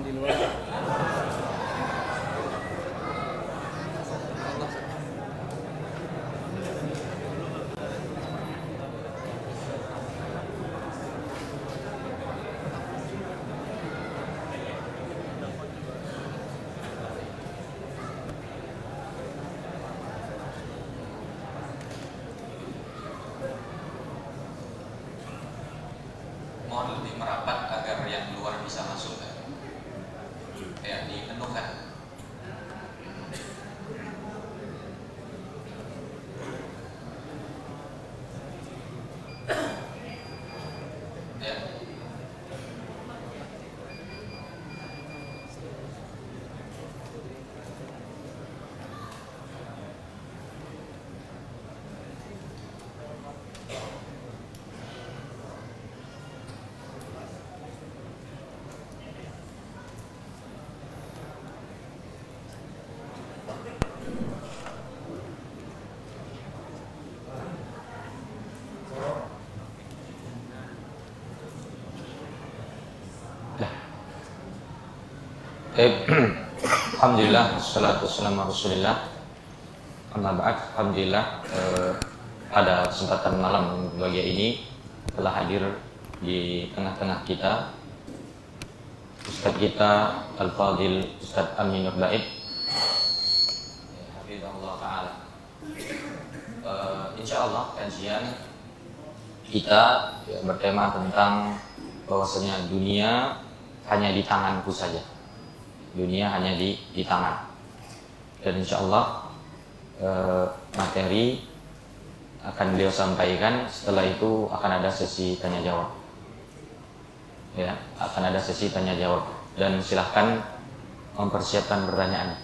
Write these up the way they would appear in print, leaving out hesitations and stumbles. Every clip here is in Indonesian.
di luar. Mohon lebih merapat agar yang luar bisa masuk ya, dipenuhkan. Ya. Alhamdulillah, wassalatu wassalamu ala Rasulillah. Amma ba'd, alhamdulillah, pada kesempatan malam bahagia ini telah hadir di tengah-tengah kita Ustadz kita Al-Fadil Ustadz Amin Nur Baid, hafizahullah ta'ala. Insyaallah kajian kita bertema tentang bahwasanya dunia hanya di tanganku saja. Dunia hanya di tangan. Dan insyaallah materi akan beliau sampaikan. Setelah itu akan ada sesi tanya jawab. Ya, akan ada sesi tanya jawab. Dan silahkan mempersiapkan pertanyaan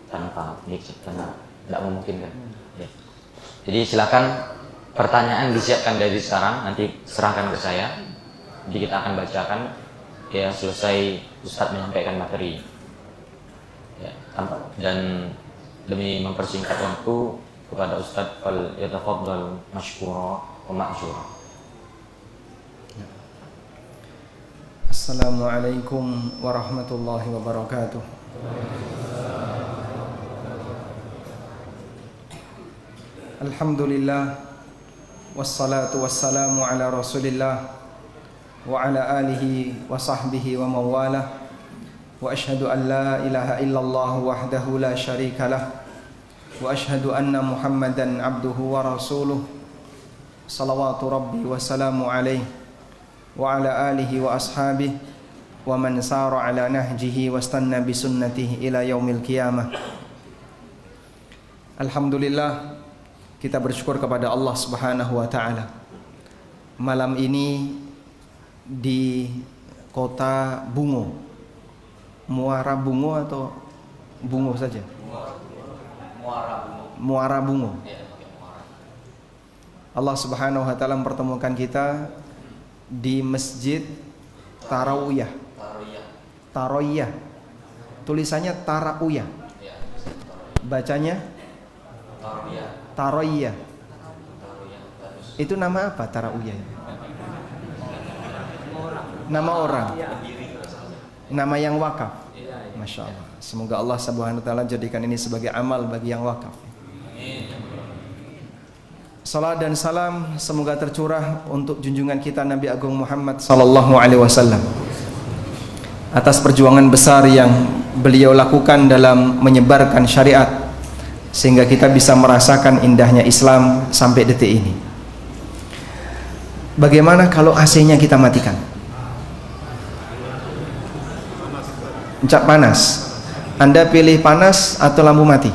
tanpa mic karena tidak memungkinkan. Ya. Jadi silahkan pertanyaan disiapkan dari sekarang, nanti serahkan ke saya. Jadi kita akan bacakan. Ya, selesai Ustadz menyampaikan materi ya, dan demi mempersingkat waktu kepada Ustadz fal yatafaddal mashkura wa ma'jura. Assalamualaikum warahmatullahi wabarakatuh. Alhamdulillah, wassalatu wassalamu ala Rasulillah wa ala alihi wa sahbihi wa mawalah, wa ashhadu an la ilaha illallah wahdahu la syarika lah, wa ashhadu anna Muhammadan abduhu wa rasuluh, salawatu rabbi wa salamu alaihi wa ala alihi wa ashabihi wa man sara ala nahjihi wa stanna bi sunnatihi ila yaumil qiyamah. Alhamdulillah, kita bersyukur kepada Allah Subhanahu wa taala. Malam ini di kota Bungo, Muara Bungo atau Bungo saja? Muara Bungo. Allah Subhanahu wa taala mempertemukan kita di Masjid Tarawiyah. Tarawiyah. Tulisannya Tarawiyah. Bacanya Tarawiyah. Itu nama apa Tarawiyah? Nama orang, nama yang wakaf. Masya Allah. Semoga Allah Subhanahu wa taala jadikan ini sebagai amal bagi yang wakaf. Salat dan salam semoga tercurah untuk junjungan kita Nabi Agung Muhammad sallallahu alaihi wasallam atas perjuangan besar yang beliau lakukan dalam menyebarkan syariat sehingga kita bisa merasakan indahnya Islam sampai detik ini. Bagaimana kalau AC-nya kita matikan? Encak panas. Anda pilih panas atau lampu mati?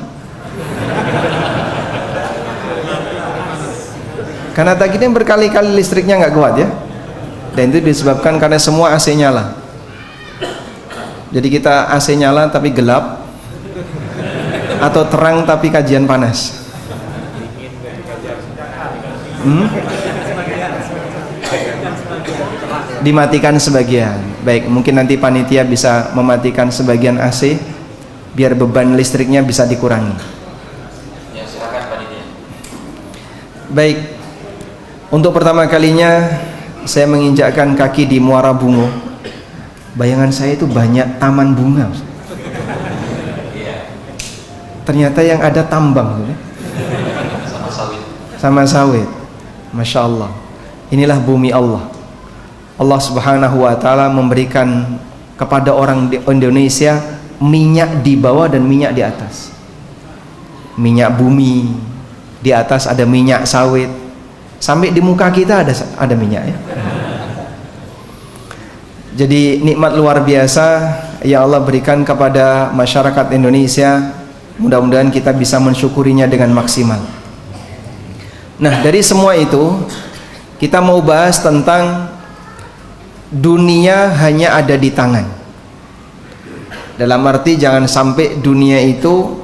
Karena tadi ini berkali-kali listriknya nggak kuat ya. Dan itu disebabkan karena semua AC nyala. Jadi kita AC nyala tapi gelap, atau terang tapi kajian panas. Dimatikan sebagian. Baik, mungkin nanti panitia bisa mematikan sebagian AC biar beban listriknya bisa dikurangi. Ya, silakan panitia. Baik, untuk pertama kalinya saya menginjakkan kaki di Muara Bungo Bayangan saya itu banyak taman bunga. Ternyata yang ada tambang, Sama sawit. sama sawit. Masya Allah. Inilah bumi Allah. Allah Subhanahu wa Ta'ala memberikan kepada orang di Indonesia minyak di bawah dan minyak di atas. Minyak bumi, di atas ada minyak sawit. Sampai di muka kita ada minyak ya. Jadi nikmat luar biasa yang Allah berikan kepada masyarakat Indonesia. Mudah-mudahan kita bisa mensyukurinya dengan maksimal. Nah, dari semua itu kita mau bahas tentang dunia hanya ada di tangan. Dalam arti jangan sampai dunia itu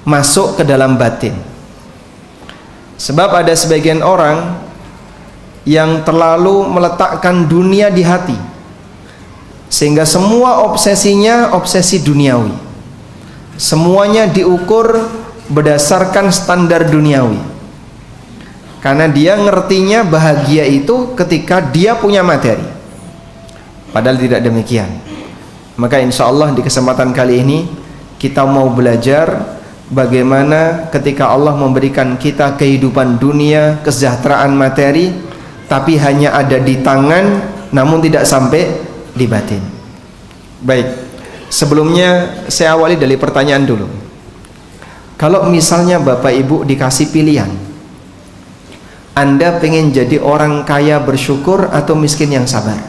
masuk ke dalam batin. Sebab ada sebagian orang yang terlalu meletakkan dunia di hati, sehingga semua obsesinya obsesi duniawi. Semuanya diukur berdasarkan standar duniawi. Karena dia ngertinya bahagia itu ketika dia punya materi. Padahal tidak demikian. Maka insya Allah di kesempatan kali ini kita mau belajar bagaimana ketika Allah memberikan kita kehidupan dunia, kesejahteraan materi, tapi hanya ada di tangan, namun tidak sampai di batin. Baik, sebelumnya saya awali dari pertanyaan dulu. Kalau misalnya Bapak Ibu dikasih pilihan, Anda pengen jadi orang kaya bersyukur atau miskin yang sabar?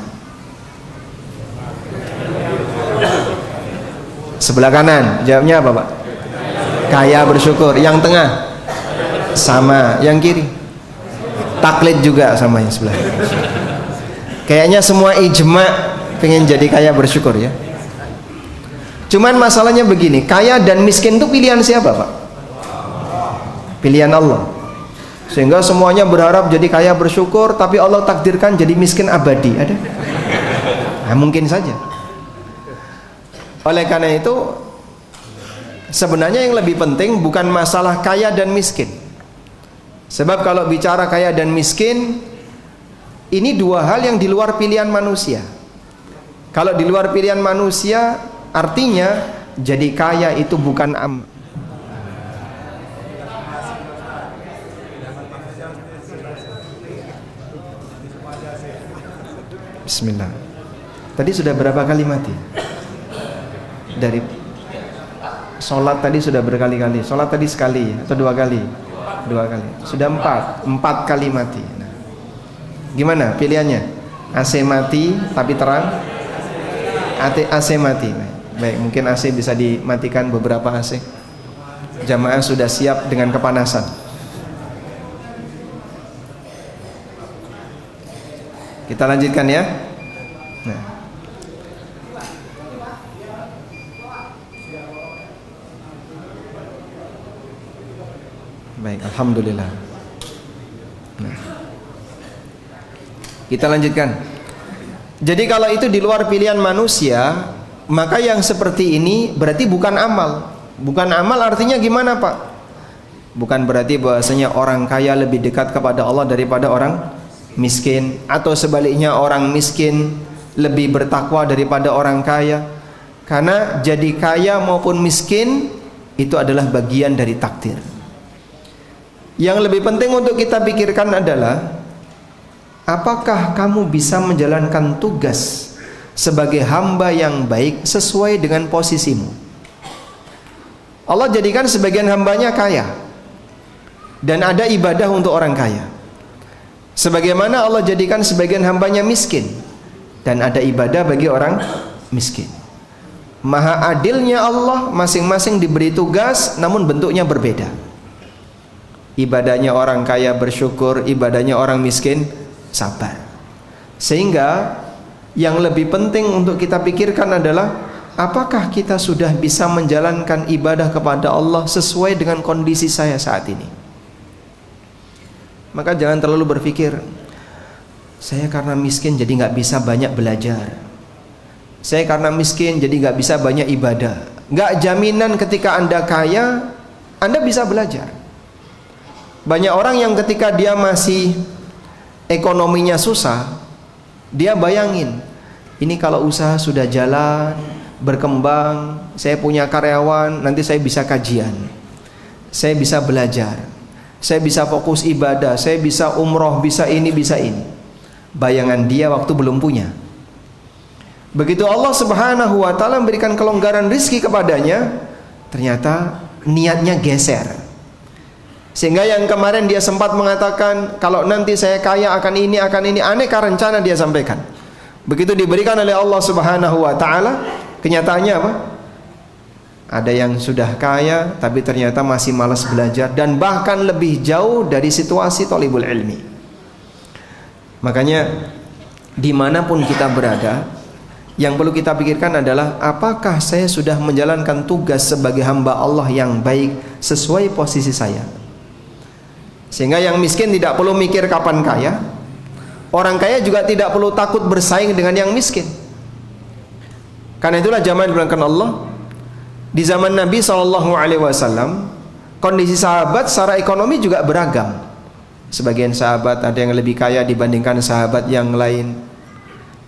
Sebelah kanan, jawabnya apa Pak? Kaya bersyukur. Yang tengah? Sama. Yang kiri? Taklid juga sama yang sebelah. Kayaknya semua ijma pengen jadi kaya bersyukur ya. Cuman masalahnya begini, kaya dan miskin itu pilihan siapa Pak? Pilihan Allah. Sehingga semuanya berharap jadi kaya bersyukur, tapi Allah takdirkan jadi miskin abadi. Ada? Nah, mungkin saja. Oleh karena itu, sebenarnya yang lebih penting bukan masalah kaya dan miskin. Sebab kalau bicara kaya dan miskin, ini dua hal yang di luar pilihan manusia. Kalau di luar pilihan manusia, artinya jadi kaya itu bukan Bismillah. Tadi sudah berapa kali mati? Dari sholat tadi sudah berkali-kali. Sholat tadi sekali atau dua kali? Dua kali. Sudah empat kali mati. Nah, gimana pilihannya? AC mati tapi terang, AC mati. Baik, mungkin AC bisa dimatikan, beberapa AC. Jamaah sudah siap dengan kepanasan. Kita lanjutkan ya. Nah. Baik, alhamdulillah. Nah. Kita lanjutkan. Jadi kalau itu di luar pilihan manusia, maka yang seperti ini berarti bukan amal. Bukan amal artinya gimana Pak? Bukan berarti bahwasanya orang kaya lebih dekat kepada Allah daripada orang miskin, atau sebaliknya orang miskin lebih bertakwa daripada orang kaya. Karena jadi kaya maupun miskin itu adalah bagian dari takdir. Yang lebih penting untuk kita pikirkan adalah, apakah kamu bisa menjalankan tugas sebagai hamba yang baik sesuai dengan posisimu? Allah jadikan sebagian hambanya kaya, dan ada ibadah untuk orang kaya. Sebagaimana Allah jadikan sebagian hambanya miskin, dan ada ibadah bagi orang miskin. Maha adilnya Allah, masing-masing diberi tugas, namun bentuknya berbeda. Ibadahnya orang kaya bersyukur, ibadahnya orang miskin sabar. Sehingga yang lebih penting untuk kita pikirkan adalah, apakah kita sudah bisa menjalankan ibadah kepada Allah sesuai dengan kondisi saya saat ini. Maka jangan terlalu berpikir, saya karena miskin jadi nggak bisa banyak belajar, saya karena miskin jadi nggak bisa banyak ibadah. Nggak jaminan ketika Anda kaya Anda bisa belajar. Banyak orang yang ketika dia masih ekonominya susah, dia bayangin, ini kalau usaha sudah jalan, berkembang, saya punya karyawan, nanti saya bisa kajian, saya bisa belajar, saya bisa fokus ibadah, saya bisa umroh, bisa ini, bisa ini. Bayangan dia waktu belum punya. Begitu Allah Subhanahu wa ta'ala memberikan kelonggaran rizki kepadanya, ternyata niatnya geser. Sehingga yang kemarin dia sempat mengatakan, kalau nanti saya kaya akan ini, aneka rencana dia sampaikan. Begitu diberikan oleh Allah Subhanahu wa ta'ala, kenyataannya apa? Ada yang sudah kaya tapi ternyata masih malas belajar, dan bahkan lebih jauh dari situasi thalibul ilmi. Makanya dimanapun kita berada, yang perlu kita pikirkan adalah apakah saya sudah menjalankan tugas sebagai hamba Allah yang baik sesuai posisi saya. Sehingga yang miskin tidak perlu mikir kapan kaya, orang kaya juga tidak perlu takut bersaing dengan yang miskin. Karena itulah jamaah diberangkan Allah, di zaman Nabi SAW, kondisi sahabat secara ekonomi juga beragam. Sebagian sahabat ada yang lebih kaya dibandingkan sahabat yang lain.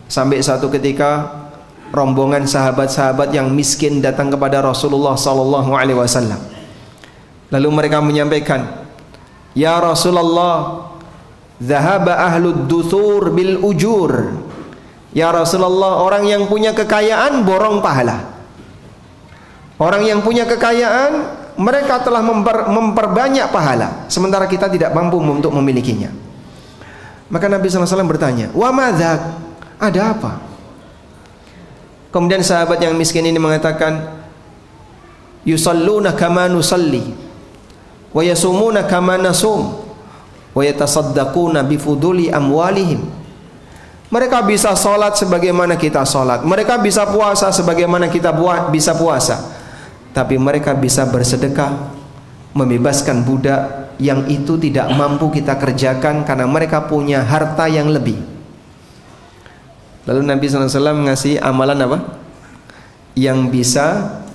Sampai satu ketika rombongan sahabat-sahabat yang miskin datang kepada Rasulullah SAW. Lalu mereka menyampaikan, "Ya Rasulullah, dhahaba ahlud duthur bil ujur." Ya Rasulullah, orang yang punya kekayaan borong pahala. Orang yang punya kekayaan, mereka telah memperbanyak pahala, sementara kita tidak mampu untuk memilikinya. Maka Nabi SAW bertanya, "Wa madzak?" Ada apa? Kemudian sahabat yang miskin ini mengatakan, "Yusalluna kama nusalli, wa yasumuna kama nasum, wa yatasaddaquna bifuduli amwalihim." Mereka bisa sholat sebagaimana kita sholat, mereka bisa puasa sebagaimana kita bisa puasa, tapi mereka bisa bersedekah, membebaskan budak yang itu tidak mampu kita kerjakan karena mereka punya harta yang lebih. Lalu Nabi SAW ngasih amalan apa? Yang bisa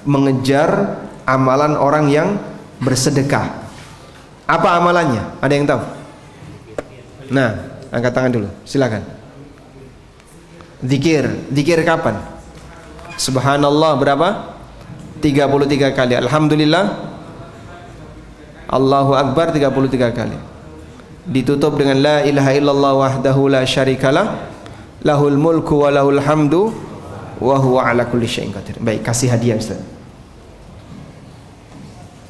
mengejar amalan orang yang bersedekah. Apa amalannya? Ada yang tahu? Nah, angkat tangan dulu, silakan. Zikir kapan? Subhanallah berapa? 33 kali. Alhamdulillah, Allahu Akbar 33 kali. Ditutup dengan la ilaha illallah wahdahu la syarikalah, lahul mulku wa lahul hamdu wa huwa ala kulli syai'in qadir. Baik, kasih hadiah Ustaz.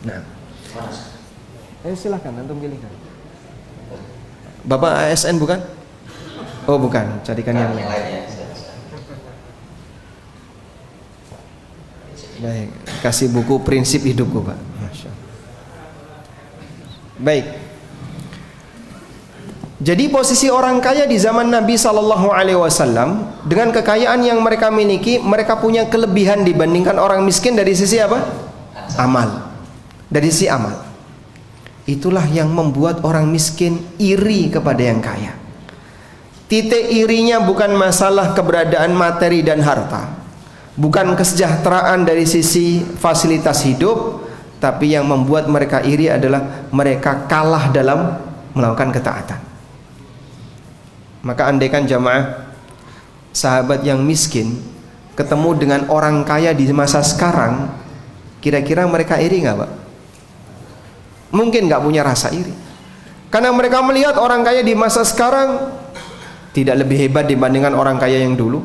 Nah. Silakan antum pilihkan. Bapak ASN bukan? Oh, bukan, carikan yang lain. Baik, kasih buku prinsip hidupku, Pak. Masya Allah. Baik. Jadi posisi orang kaya di zaman Nabi SAW, dengan kekayaan yang mereka miliki, mereka punya kelebihan dibandingkan orang miskin dari sisi apa? Amal. Dari sisi amal. Itulah yang membuat orang miskin iri kepada yang kaya. Titik irinya bukan masalah keberadaan materi dan harta, bukan kesejahteraan dari sisi fasilitas hidup, tapi yang membuat mereka iri adalah mereka kalah dalam melakukan ketaatan. Maka andaikan jamaah, sahabat yang miskin ketemu dengan orang kaya di masa sekarang, kira-kira mereka iri nggak, Pak? Mungkin nggak punya rasa iri, karena mereka melihat orang kaya di masa sekarang tidak lebih hebat dibandingkan orang kaya yang dulu,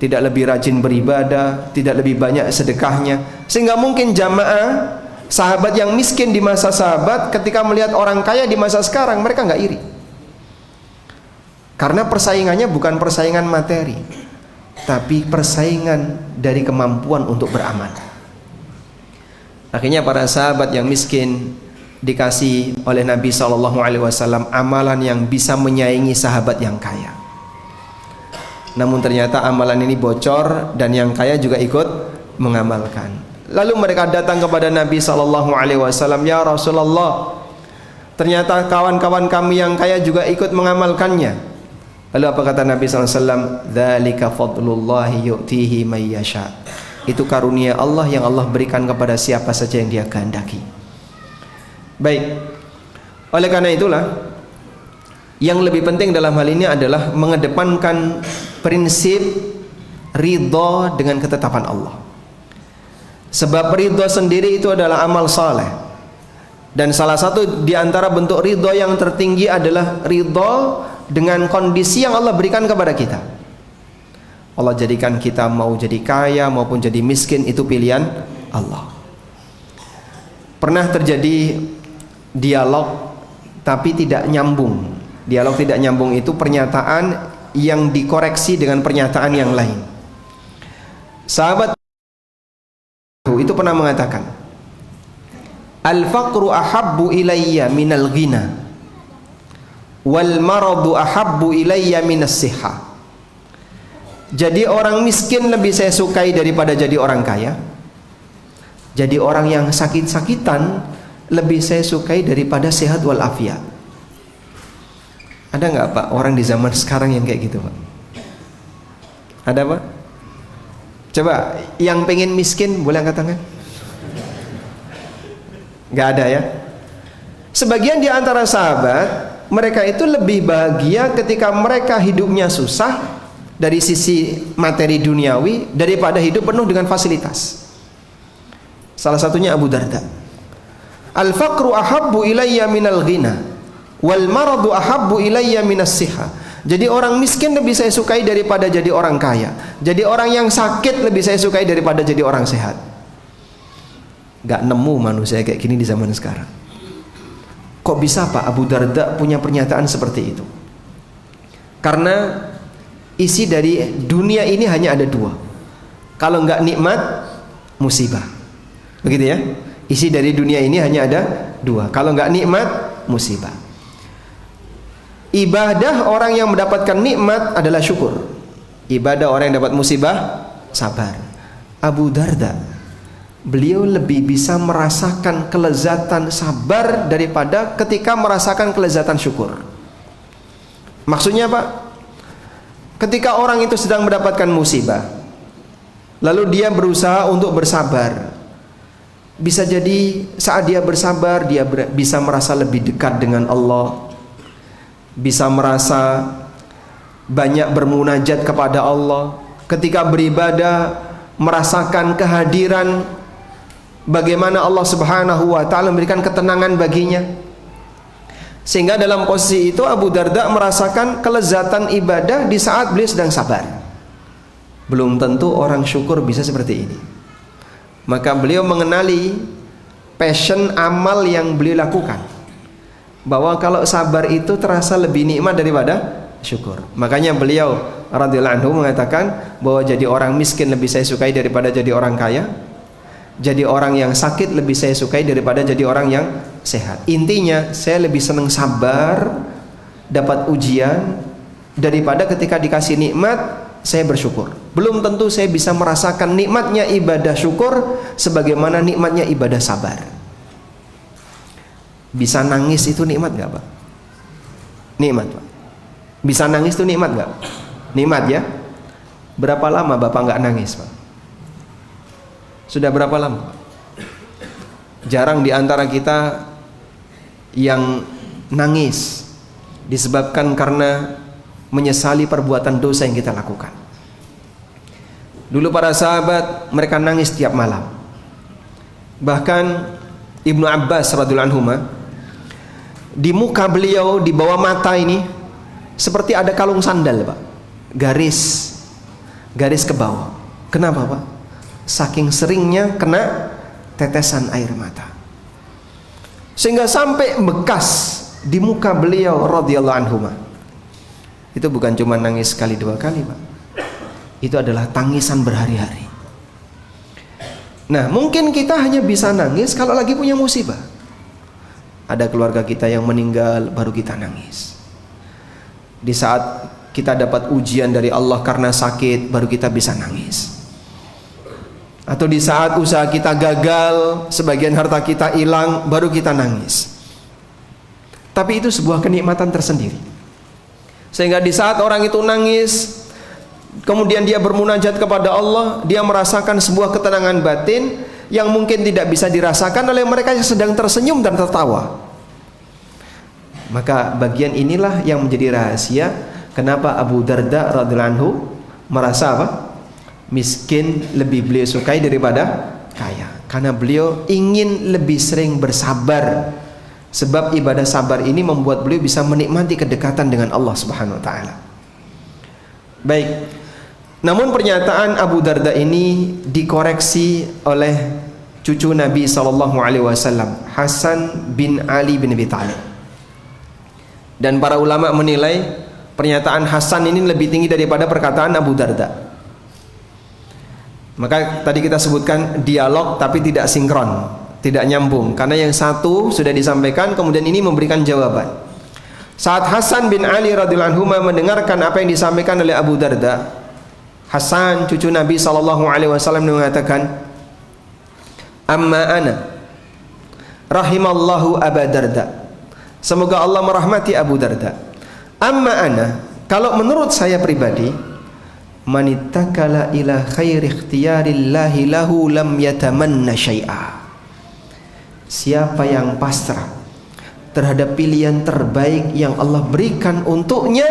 tidak lebih rajin beribadah, tidak lebih banyak sedekahnya, sehingga mungkin jamaah sahabat yang miskin di masa sahabat ketika melihat orang kaya di masa sekarang, mereka nggak iri. Karena persaingannya bukan persaingan materi, tapi persaingan dari kemampuan untuk beramal. Akhirnya para sahabat yang miskin dikasih oleh Nabi SAW amalan yang bisa menyaingi sahabat yang kaya. Namun ternyata amalan ini bocor dan yang kaya juga ikut mengamalkan. Lalu mereka datang kepada Nabi SAW, "Ya Rasulullah, ternyata kawan-kawan kami yang kaya juga ikut mengamalkannya." Lalu apa kata Nabi SAW? "Dzalika fadlullahi yu'tihi may yasha." Itu karunia Allah yang Allah berikan kepada siapa saja yang Dia kehendaki. Baik. Oleh karena itulah, yang lebih penting dalam hal ini adalah mengedepankan prinsip ridho dengan ketetapan Allah. Sebab ridho sendiri itu adalah amal saleh. Dan salah satu di antara bentuk ridho yang tertinggi adalah ridho dengan kondisi yang Allah berikan kepada kita. Allah jadikan kita mau jadi kaya maupun jadi miskin, itu pilihan Allah. Pernah terjadi dialog tapi tidak nyambung. Dialog tidak nyambung itu pernyataan yang dikoreksi dengan pernyataan yang lain. Sahabat itu pernah mengatakan, al-faqru ahabbu ilayya minal ghina wal maradu ahabbu ilayya minas sihha. Jadi orang miskin lebih saya sukai daripada jadi orang kaya. Jadi orang yang sakit-sakitan lebih saya sukai daripada sehat walafiat. Ada nggak Pak orang di zaman sekarang yang kayak gitu Pak? Ada Pak? Coba yang pengen miskin boleh angkat tangan? Nggak ada ya? Sebagian di antara sahabat, mereka itu lebih bahagia ketika mereka hidupnya susah dari sisi materi duniawi daripada hidup penuh dengan fasilitas. Salah satunya Abu Darda. Al-faqru ahabbu ilayya minal ghina wal maradu ahabbu ilayya minas sihha. Jadi orang miskin lebih saya sukai daripada jadi orang kaya. Jadi orang yang sakit lebih saya sukai daripada jadi orang sehat. Gak nemu manusia kayak gini di zaman sekarang. Kok bisa Pak Abu Darda punya pernyataan seperti itu? Karena isi dari dunia ini hanya ada dua. Kalau nggak nikmat, musibah. Begitu ya? Isi dari dunia ini hanya ada dua. Kalau nggak nikmat, musibah. Ibadah orang yang mendapatkan nikmat adalah syukur. Ibadah orang yang dapat musibah, sabar. Abu Darda, beliau lebih bisa merasakan kelezatan sabar daripada ketika merasakan kelezatan syukur. Maksudnya Pak, ketika orang itu sedang mendapatkan musibah, lalu dia berusaha untuk bersabar. Bisa jadi saat dia bersabar, dia bisa merasa lebih dekat dengan Allah, bisa merasa banyak bermunajat kepada Allah. Ketika beribadah, merasakan kehadiran bagaimana Allah Subhanahu wa ta'ala memberikan ketenangan baginya. Sehingga dalam posisi itu Abu Darda merasakan kelezatan ibadah di saat beliau sedang sabar. Belum tentu orang syukur bisa seperti ini. Maka beliau mengenali passion amal yang beliau lakukan, bahwa kalau sabar itu terasa lebih nikmat daripada syukur. Makanya beliau radhiyallahu anhu mengatakan bahwa jadi orang miskin lebih saya sukai daripada jadi orang kaya. Jadi orang yang sakit lebih saya sukai daripada jadi orang yang sehat. Intinya saya lebih senang sabar dapat ujian daripada ketika dikasih nikmat saya bersyukur. Belum tentu saya bisa merasakan nikmatnya ibadah syukur sebagaimana nikmatnya ibadah sabar. Bisa nangis itu nikmat gak Pak? Nikmat Pak. Bisa nangis itu nikmat gak? Nikmat ya. Berapa lama Bapak gak nangis Pak? Sudah berapa lama? Jarang di antara kita yang nangis disebabkan karena menyesali perbuatan dosa yang kita lakukan. Dulu para sahabat mereka nangis tiap malam. Bahkan Ibnu Abbas radhiyallahu anhu di muka beliau di bawah mata ini seperti ada kalung sandal Pak, garis ke bawah. Kenapa Pak? Saking seringnya kena tetesan air mata, sehingga sampai bekas di muka beliau radhiyallahu anhu. Itu bukan cuma nangis sekali dua kali Pak, itu adalah tangisan berhari-hari. Nah mungkin kita hanya bisa nangis kalau lagi punya musibah. Ada keluarga kita yang meninggal baru kita nangis. Di saat kita dapat ujian dari Allah karena sakit baru kita bisa nangis. Atau di saat usaha kita gagal, sebagian harta kita hilang, baru kita nangis. Tapi itu sebuah kenikmatan tersendiri. Sehingga di saat orang itu nangis, kemudian dia bermunajat kepada Allah, dia merasakan sebuah ketenangan batin yang mungkin tidak bisa dirasakan oleh mereka yang sedang tersenyum dan tertawa. Maka bagian inilah yang menjadi rahasia kenapa Abu Darda radhiyallahu anhu merasa apa? Miskin lebih beliau sukai daripada kaya, karena beliau ingin lebih sering bersabar. Sebab ibadah sabar ini membuat beliau bisa menikmati kedekatan dengan Allah Subhanahu wa taala. Baik. Namun pernyataan Abu Darda ini dikoreksi oleh cucu Nabi SAW, Hasan bin Ali bin Abi Thalib. Dan para ulama menilai pernyataan Hasan ini lebih tinggi daripada perkataan Abu Darda. Maka tadi kita sebutkan dialog tapi tidak sinkron, tidak nyambung, karena yang satu sudah disampaikan kemudian ini memberikan jawaban. Saat Hasan bin Ali radhiyallahu anhu mendengarkan apa yang disampaikan oleh Abu Darda, Hasan cucu Nabi SAW mengatakan, amma ana rahimallahu Abu Darda, semoga Allah merahmati Abu Darda. Amma ana, kalau menurut saya pribadi, manittakala ila khairi ikhtiyarillahi lahu lam yatamanna syai'a. Siapa yang pasrah terhadap pilihan terbaik yang Allah berikan untuknya,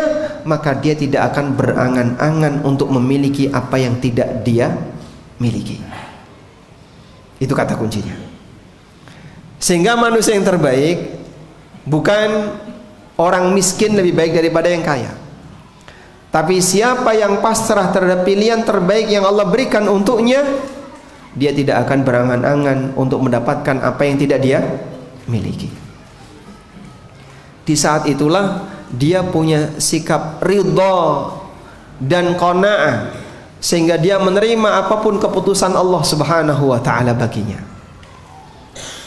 maka dia tidak akan berangan-angan untuk memiliki apa yang tidak dia miliki. Itu kata kuncinya. Sehingga manusia yang terbaik bukan orang miskin lebih baik daripada yang kaya, tapi siapa yang pasrah terhadap pilihan terbaik yang Allah berikan untuknya, dia tidak akan berangan-angan untuk mendapatkan apa yang tidak dia miliki. Di saat itulah dia punya sikap ridha dan qanaah, sehingga dia menerima apapun keputusan Allah Subhanahu wa taala baginya.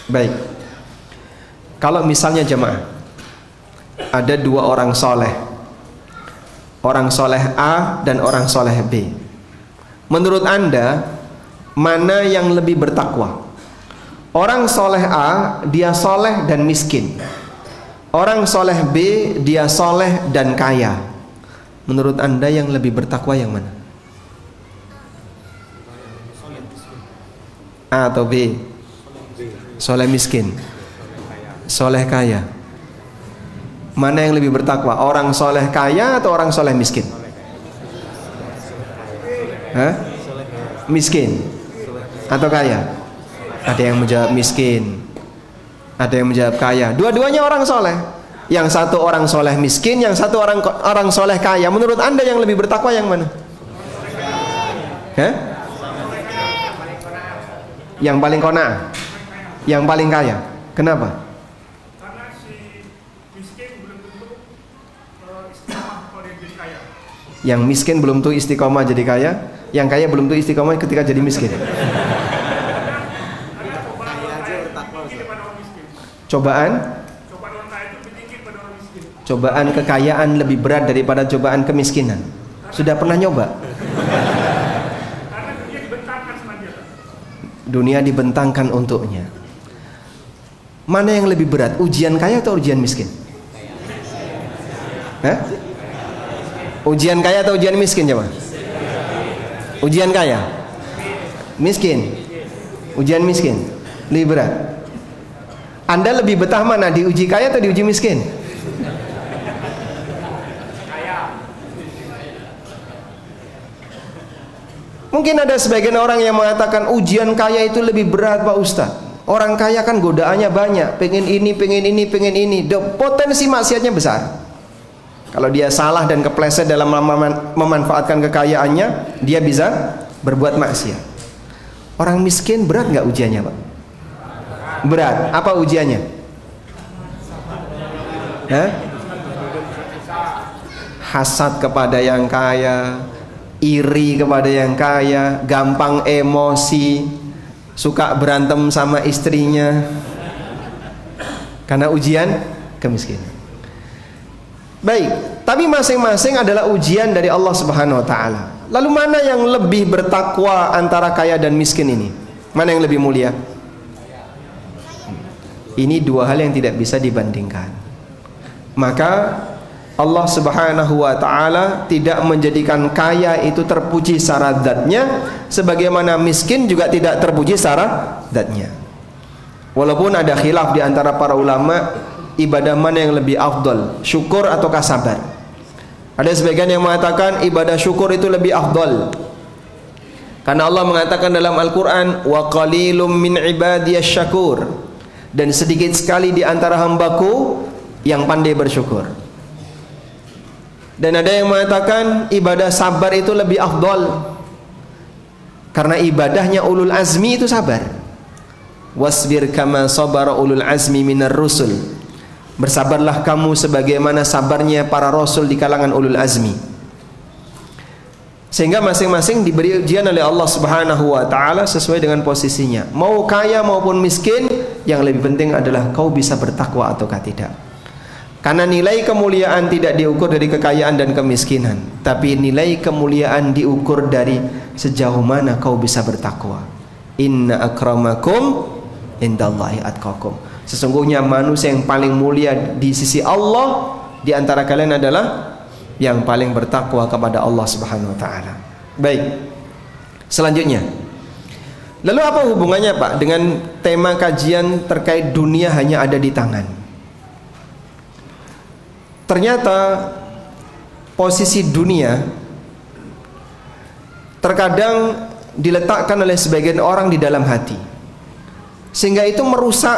Baik. Kalau misalnya jemaah ada dua orang soleh, orang soleh A dan orang soleh B, menurut Anda mana yang lebih bertakwa? Orang soleh A dia soleh dan miskin, orang soleh B dia soleh dan kaya. Menurut Anda yang lebih bertakwa yang mana? A atau B? Soleh miskin, soleh kaya. Mana yang lebih bertakwa? Orang soleh kaya atau orang soleh miskin? Hah? Miskin atau kaya? Ada yang menjawab miskin, ada yang menjawab kaya. Dua-duanya orang soleh. Yang satu orang soleh miskin, yang satu orang soleh kaya. Menurut Anda yang lebih bertakwa yang mana? Hah? Yang paling qanaah, yang paling kaya. Kenapa? Yang miskin belum tuh istiqomah jadi kaya, yang kaya belum tuh istiqomah ketika jadi miskin. Cobaan kekayaan lebih berat daripada cobaan kemiskinan. Sudah pernah nyoba? Dunia dibentangkan untuknya. Mana yang lebih berat? Ujian kaya atau ujian miskin? Hah? Ujian kaya atau ujian miskin coba? Ujian kaya? Miskin? Ujian miskin? Lebih berat. Anda lebih betah mana? Diuji kaya atau diuji miskin? Mungkin ada sebagian orang yang mengatakan ujian kaya itu lebih berat Pak Ustadz. Orang kaya kan godaannya banyak, pengen ini, pengen ini, pengen ini. Potensi maksiatnya besar. Kalau dia salah dan kepleset dalam memanfaatkan kekayaannya, dia bisa berbuat maksiat. Orang miskin berat nggak ujiannya Pak? Berat. Apa ujiannya? Hah? Hasad kepada yang kaya, iri kepada yang kaya, gampang emosi, suka berantem sama istrinya karena ujian kemiskinan. Baik, tapi masing-masing adalah ujian dari Allah Subhanahu wa taala. Lalu mana yang lebih bertakwa antara kaya dan miskin ini? Mana yang lebih mulia? Ini dua hal yang tidak bisa dibandingkan. Maka Allah Subhanahu wa taala tidak menjadikan kaya itu terpuji secara zatnya, sebagaimana miskin juga tidak terpuji secara zatnya. Walaupun ada khilaf di antara para ulama, ibadah mana yang lebih afdal, syukur ataukah sabar. Ada sebagian yang mengatakan ibadah syukur itu lebih afdal. Karena Allah mengatakan dalam Al-Quran, wa qalilum min ibadiyas syakur, dan sedikit sekali di antara hambaku yang pandai bersyukur. Dan ada yang mengatakan ibadah sabar itu lebih afdol, karena ibadahnya ulul azmi itu sabar. Wasbir kama sabara ulul azmi minar rusul, bersabarlah kamu sebagaimana sabarnya para rasul di kalangan ulul azmi. Sehingga masing-masing diberi ujian oleh Allah Subhanahu wa taala sesuai dengan posisinya. Mau kaya maupun miskin, yang lebih penting adalah kau bisa bertakwa ataukah tidak. Karena nilai kemuliaan tidak diukur dari kekayaan dan kemiskinan, tapi nilai kemuliaan diukur dari sejauh mana kau bisa bertakwa. Inna akramakum indallahi atqakum. Sesungguhnya manusia yang paling mulia di sisi Allah di antara kalian adalah yang paling bertakwa kepada Allah Subhanahu wa taala. Baik. Selanjutnya. Lalu apa hubungannya Pak dengan tema kajian terkait dunia hanya ada di tangan? Ternyata posisi dunia terkadang diletakkan oleh sebagian orang di dalam hati, sehingga itu merusak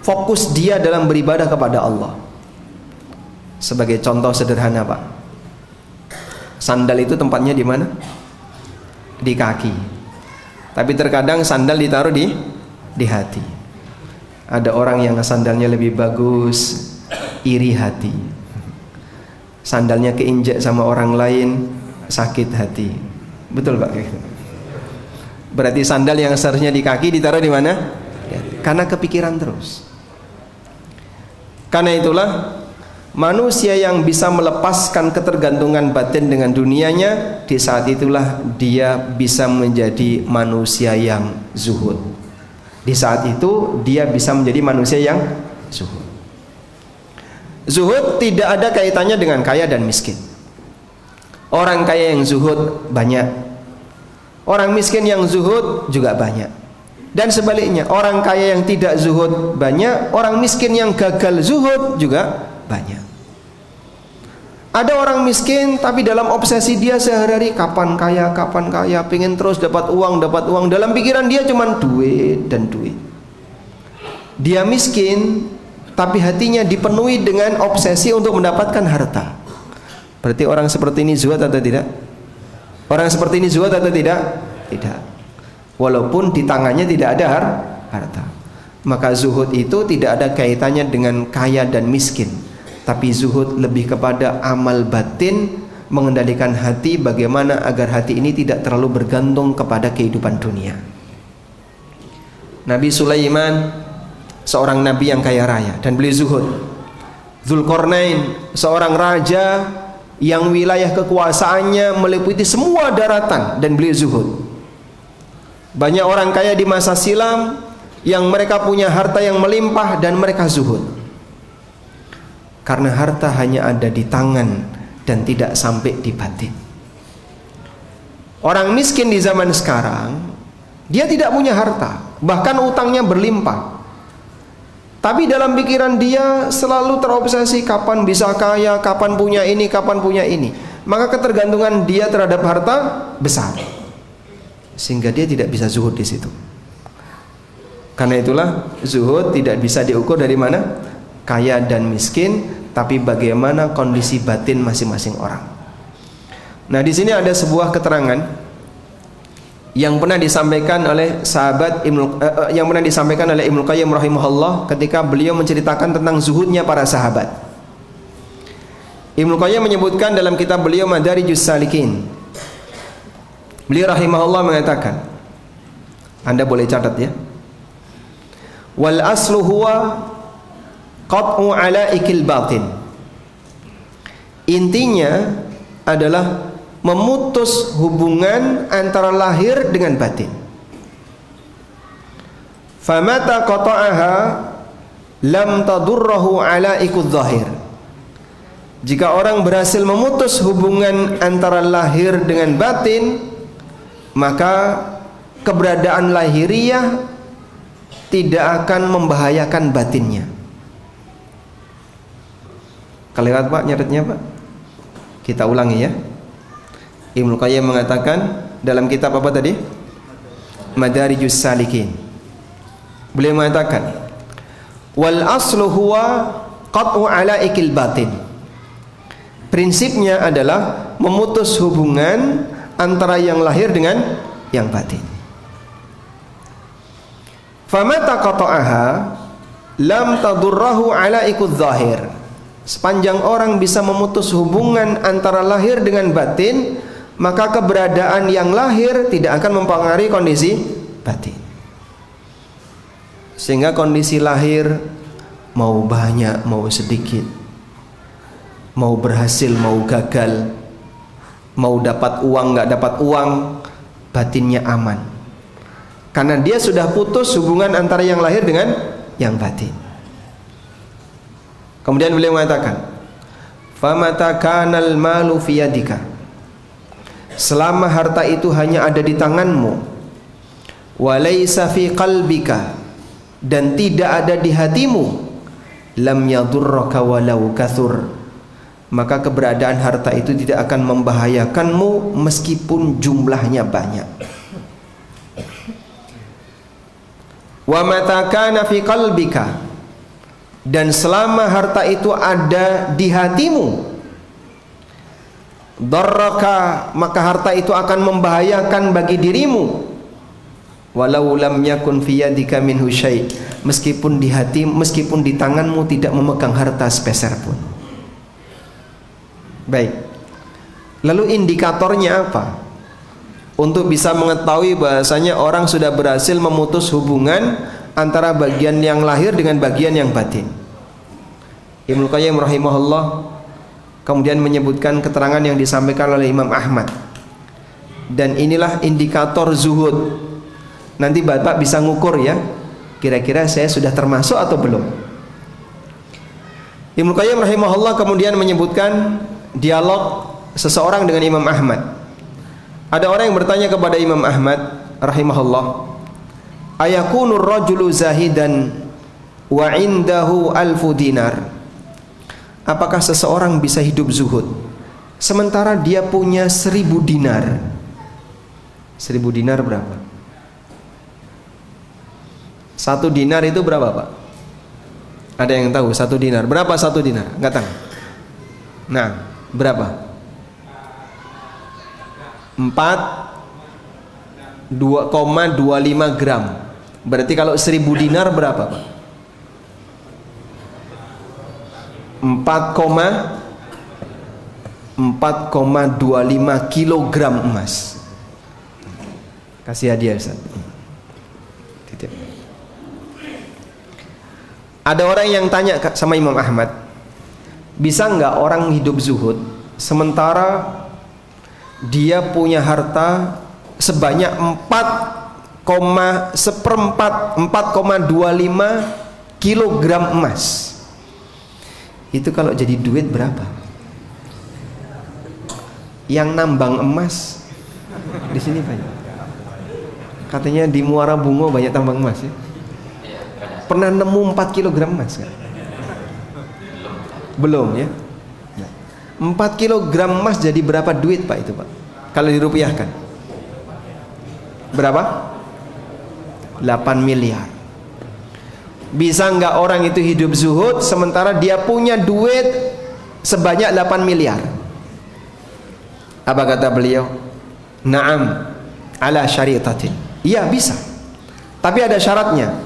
fokus dia dalam beribadah kepada Allah. Sebagai contoh sederhana Pak, sandal itu tempatnya di mana? Di kaki. Tapi terkadang sandal ditaruh di hati. Ada orang yang sandalnya lebih bagus, iri hati. Sandalnya keinjak sama orang lain, sakit hati. Betul Pak? Berarti sandal yang seharusnya di kaki ditaruh di mana? Karena kepikiran terus. Karena itulah manusia yang bisa melepaskan ketergantungan batin dengan dunianya, di saat itulah dia bisa menjadi manusia yang zuhud. Di saat itu dia bisa menjadi manusia yang zuhud. Zuhud tidak ada kaitannya dengan kaya dan miskin. Orang kaya yang zuhud banyak, orang miskin yang zuhud juga banyak. Dan sebaliknya, orang kaya yang tidak zuhud banyak, orang miskin yang gagal zuhud juga banyak. Ada orang miskin tapi dalam obsesi dia sehari-hari kapan kaya, pengen terus dapat uang. Dalam pikiran dia cuma duit dan duit. Dia miskin tapi hatinya dipenuhi dengan obsesi untuk mendapatkan harta. Berarti orang seperti ini zuhud atau tidak? Orang seperti ini zuhud atau tidak? Tidak. Walaupun di tangannya tidak ada harta. Maka zuhud itu tidak ada kaitannya dengan kaya dan miskin, tapi zuhud lebih kepada amal batin, mengendalikan hati, bagaimana agar hati ini tidak terlalu bergantung kepada kehidupan dunia. Nabi Sulaiman seorang nabi yang kaya raya dan beliau zuhud. Dzulqarnain seorang raja yang wilayah kekuasaannya meliputi semua daratan dan beliau zuhud. Banyak orang kaya di masa silam yang mereka punya harta yang melimpah dan mereka zuhud. Karena harta hanya ada di tangan dan tidak sampai di batin. Orang miskin di zaman sekarang, dia tidak punya harta, bahkan utangnya berlimpah. Tapi dalam pikiran dia selalu terobsesi kapan bisa kaya, kapan punya ini, kapan punya ini. Maka ketergantungan dia terhadap harta besar, sehingga dia tidak bisa zuhud di situ. Karena itulah zuhud tidak bisa diukur dari mana kaya dan miskin, tapi bagaimana kondisi batin masing-masing orang. Nah, di sini ada sebuah keterangan yang pernah disampaikan oleh Ibnu Qayyim rahimahullah ketika beliau menceritakan tentang zuhudnya para sahabat. Ibnu Qayyim menyebutkan dalam kitab beliau Madarijus Salikin. Beliau rahimahullah mengatakan, Anda boleh catat ya. Wal aslu huwa qat'u alaikil batin. Intinya adalah memutus hubungan antara lahir dengan batin. Famata qata'aha lam tadurruhu alaikud zahir. Jika orang berhasil memutus hubungan antara lahir dengan batin, maka keberadaan lahiriah tidak akan membahayakan batinnya. Kelewat Pak nyatetnya Pak. Kita ulangi ya. Ibnu Qayyim mengatakan dalam kitab apa tadi? Madarijus Salikin. Beliau mengatakan, wal aslu huwa qat'u alaikil batin. Prinsipnya adalah memutus hubungan antara yang lahir dengan yang batin. Famata qata'aha lam tadurrahu alaikud zahir. Sepanjang orang bisa memutus hubungan antara lahir dengan batin, maka keberadaan yang lahir tidak akan mempengaruhi kondisi batin. Sehingga kondisi lahir mau banyak, mau sedikit, mau berhasil, mau gagal, mau dapat uang, nggak dapat uang, batinnya aman. Karena dia sudah putus hubungan antara yang lahir dengan yang batin. Kemudian beliau mengatakan, famata kanal malu fi yadika. Selama harta itu hanya ada di tanganmu, walaysa fi qalbika, dan tidak ada di hatimu, lam yadurraka walau kathur, maka keberadaan harta itu tidak akan membahayakanmu meskipun jumlahnya banyak. Wa mata kana fi qalbika, dan selama harta itu ada di hatimu, darraka, maka harta itu akan membahayakan bagi dirimu, walau lam yakun fi yadika minhu syai', meskipun di hati, meskipun di tanganmu tidak memegang harta sepeser pun. Baik, lalu indikatornya apa untuk bisa mengetahui bahasanya orang sudah berhasil memutus hubungan antara bagian yang lahir dengan bagian yang batin? Ibnu Qayyim rahimahullah kemudian menyebutkan keterangan yang disampaikan oleh Imam Ahmad, dan inilah indikator zuhud. Nanti Bapak bisa ngukur ya, kira-kira saya sudah termasuk atau belum. Ibnu Qayyim rahimahullah kemudian menyebutkan dialog seseorang dengan Imam Ahmad. Ada orang yang bertanya kepada Imam Ahmad rahimahullah, ayakunur rajulu zahidan wa indahu alfu dinar. Apakah seseorang bisa hidup zuhud sementara dia punya 1000 dinar? 1000 dinar berapa? 1 dinar itu berapa, Pak? Ada yang tahu 1 dinar? Berapa 1 dinar? Enggak tahu. Nah, berapa? 4,25 gram. Berarti kalau 1000 dinar berapa, Pak? 4,25 kilogram emas. Kasih hadiah, Ustaz. Titip. Ada orang yang tanya sama Imam Ahmad, bisa nggak orang hidup zuhud sementara dia punya harta sebanyak 4,25 kilogram emas? Itu kalau jadi duit berapa? Yang nambang emas di sini banyak. Katanya di Muara Bungo banyak tambang emas ya. Pernah nemu 4 kilogram emas kan? Belum ya. 4 kilogram emas jadi berapa duit, Pak, itu, Pak? Kalau dirupiahkan berapa? 8 miliar. Bisa nggak orang itu hidup zuhud sementara dia punya duit sebanyak 8 miliar? Apa kata beliau? Naam, ala syari'atin. Iya, bisa. Tapi ada syaratnya.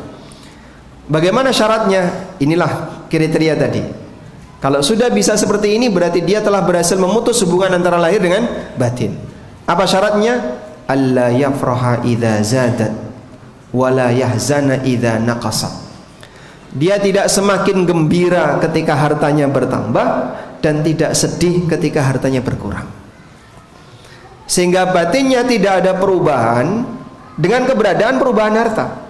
Bagaimana syaratnya? Inilah kriteria tadi. Kalau sudah bisa seperti ini berarti dia telah berhasil memutus hubungan antara lahir dengan batin. Apa syaratnya? Alla yafraha idza zadat wa la yahzana idza naqasa. Dia tidak semakin gembira ketika hartanya bertambah dan tidak sedih ketika hartanya berkurang. Sehingga batinnya tidak ada perubahan dengan keberadaan perubahan harta.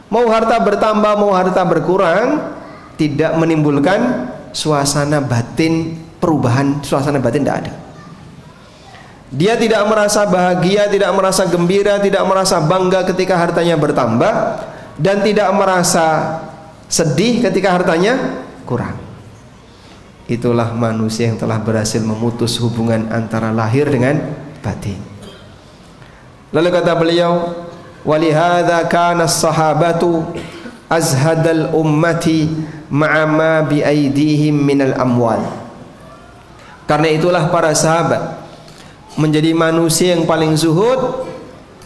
Mau harta bertambah, mau harta berkurang, tidak menimbulkan suasana batin perubahan, suasana batin tidak ada. Dia tidak merasa bahagia, tidak merasa gembira, tidak merasa bangga ketika hartanya bertambah, dan tidak merasa sedih ketika hartanya kurang. Itulah manusia yang telah berhasil memutus hubungan antara lahir dengan batin. Lalu kata beliau, walihadza kana as-sahabatu azhadal ummati ma'a ma bi aidihim minal amwal. Karena itulah para sahabat menjadi manusia yang paling zuhud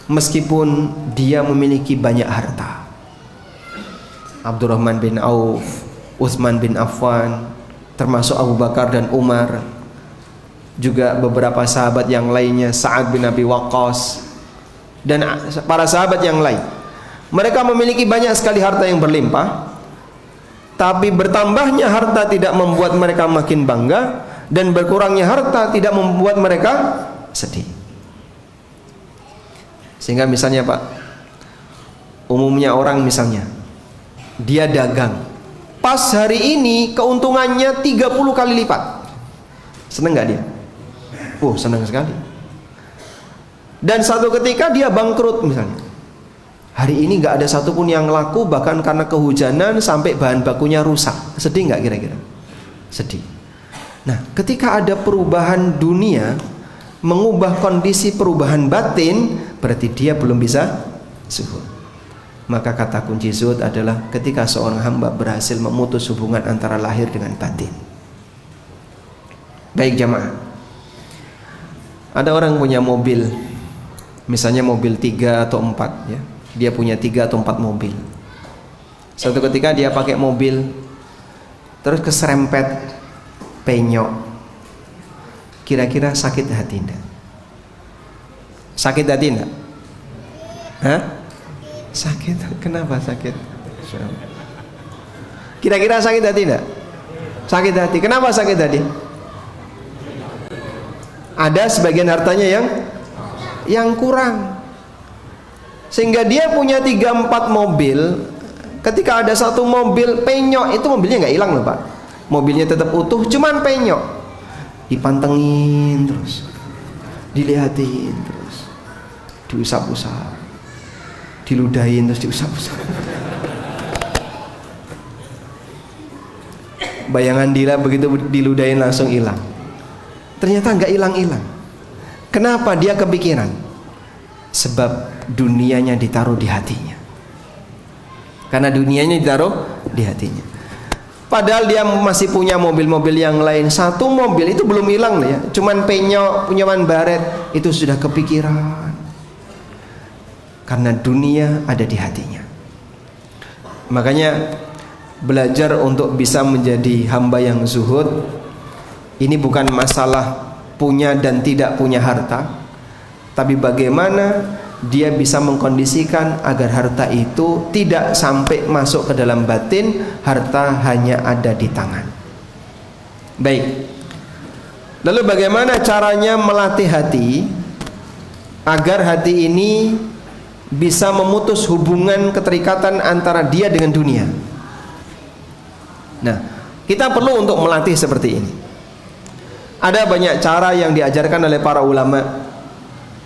meskipun dia memiliki banyak harta. Abdurrahman bin Auf, Utsman bin Affan, termasuk Abu Bakar dan Umar, juga beberapa sahabat yang lainnya, Sa'ad bin Abi Waqqas, dan para sahabat yang lain. Mereka memiliki banyak sekali harta yang berlimpah, tapi bertambahnya harta tidak membuat mereka makin bangga, dan berkurangnya harta tidak membuat mereka sedih. Sehingga misalnya Pak, umumnya orang misalnya dia dagang, pas hari ini keuntungannya 30 kali lipat, seneng gak dia? Oh, senang sekali. Dan satu ketika dia bangkrut misalnya, hari ini gak ada satupun yang laku, bahkan karena kehujanan sampai bahan bakunya rusak. Sedih gak kira-kira? Sedih. Nah, ketika ada perubahan dunia mengubah kondisi perubahan batin, berarti dia belum bisa zuhud. Maka kata kunci zuhud adalah ketika seorang hamba berhasil memutus hubungan antara lahir dengan batin. Baik jamaah, ada orang punya mobil, misalnya mobil 3 atau 4 ya. Dia punya 3 atau 4 mobil. Suatu ketika dia pakai mobil, terus keserempet penyok. Kira-kira sakit hati enggak? Sakit hati enggak? Hah? Sakit. Kenapa sakit? Kira-kira sakit hati enggak? Sakit hati. Kenapa sakit hati? Ada sebagian hartanya yang kurang, sehingga dia punya 3-4 mobil. Ketika ada satu mobil penyok, itu mobilnya nggak hilang loh Pak, mobilnya tetap utuh, cuman penyok. Dipantengin terus, dilihatin terus, diusap-usap, diludahin terus diusap-usap. Bayangan dia begitu diludahin langsung hilang. Ternyata nggak hilang-hilang. Kenapa dia kepikiran? Sebab dunianya ditaruh di hatinya. Karena dunianya ditaruh di hatinya. Padahal dia masih punya mobil-mobil yang lain. Satu mobil itu belum hilang ya, cuman penyok, punyawan baret, itu sudah kepikiran. Karena dunia ada di hatinya. Makanya belajar untuk bisa menjadi hamba yang zuhud, ini bukan masalah punya dan tidak punya harta, tapi bagaimana dia bisa mengkondisikan agar harta itu tidak sampai masuk ke dalam batin, harta hanya ada di tangan. Baik. Lalu bagaimana caranya melatih hati agar hati ini bisa memutus hubungan keterikatan antara dia dengan dunia? Nah, kita perlu untuk melatih seperti ini. Ada banyak cara yang diajarkan oleh para ulama.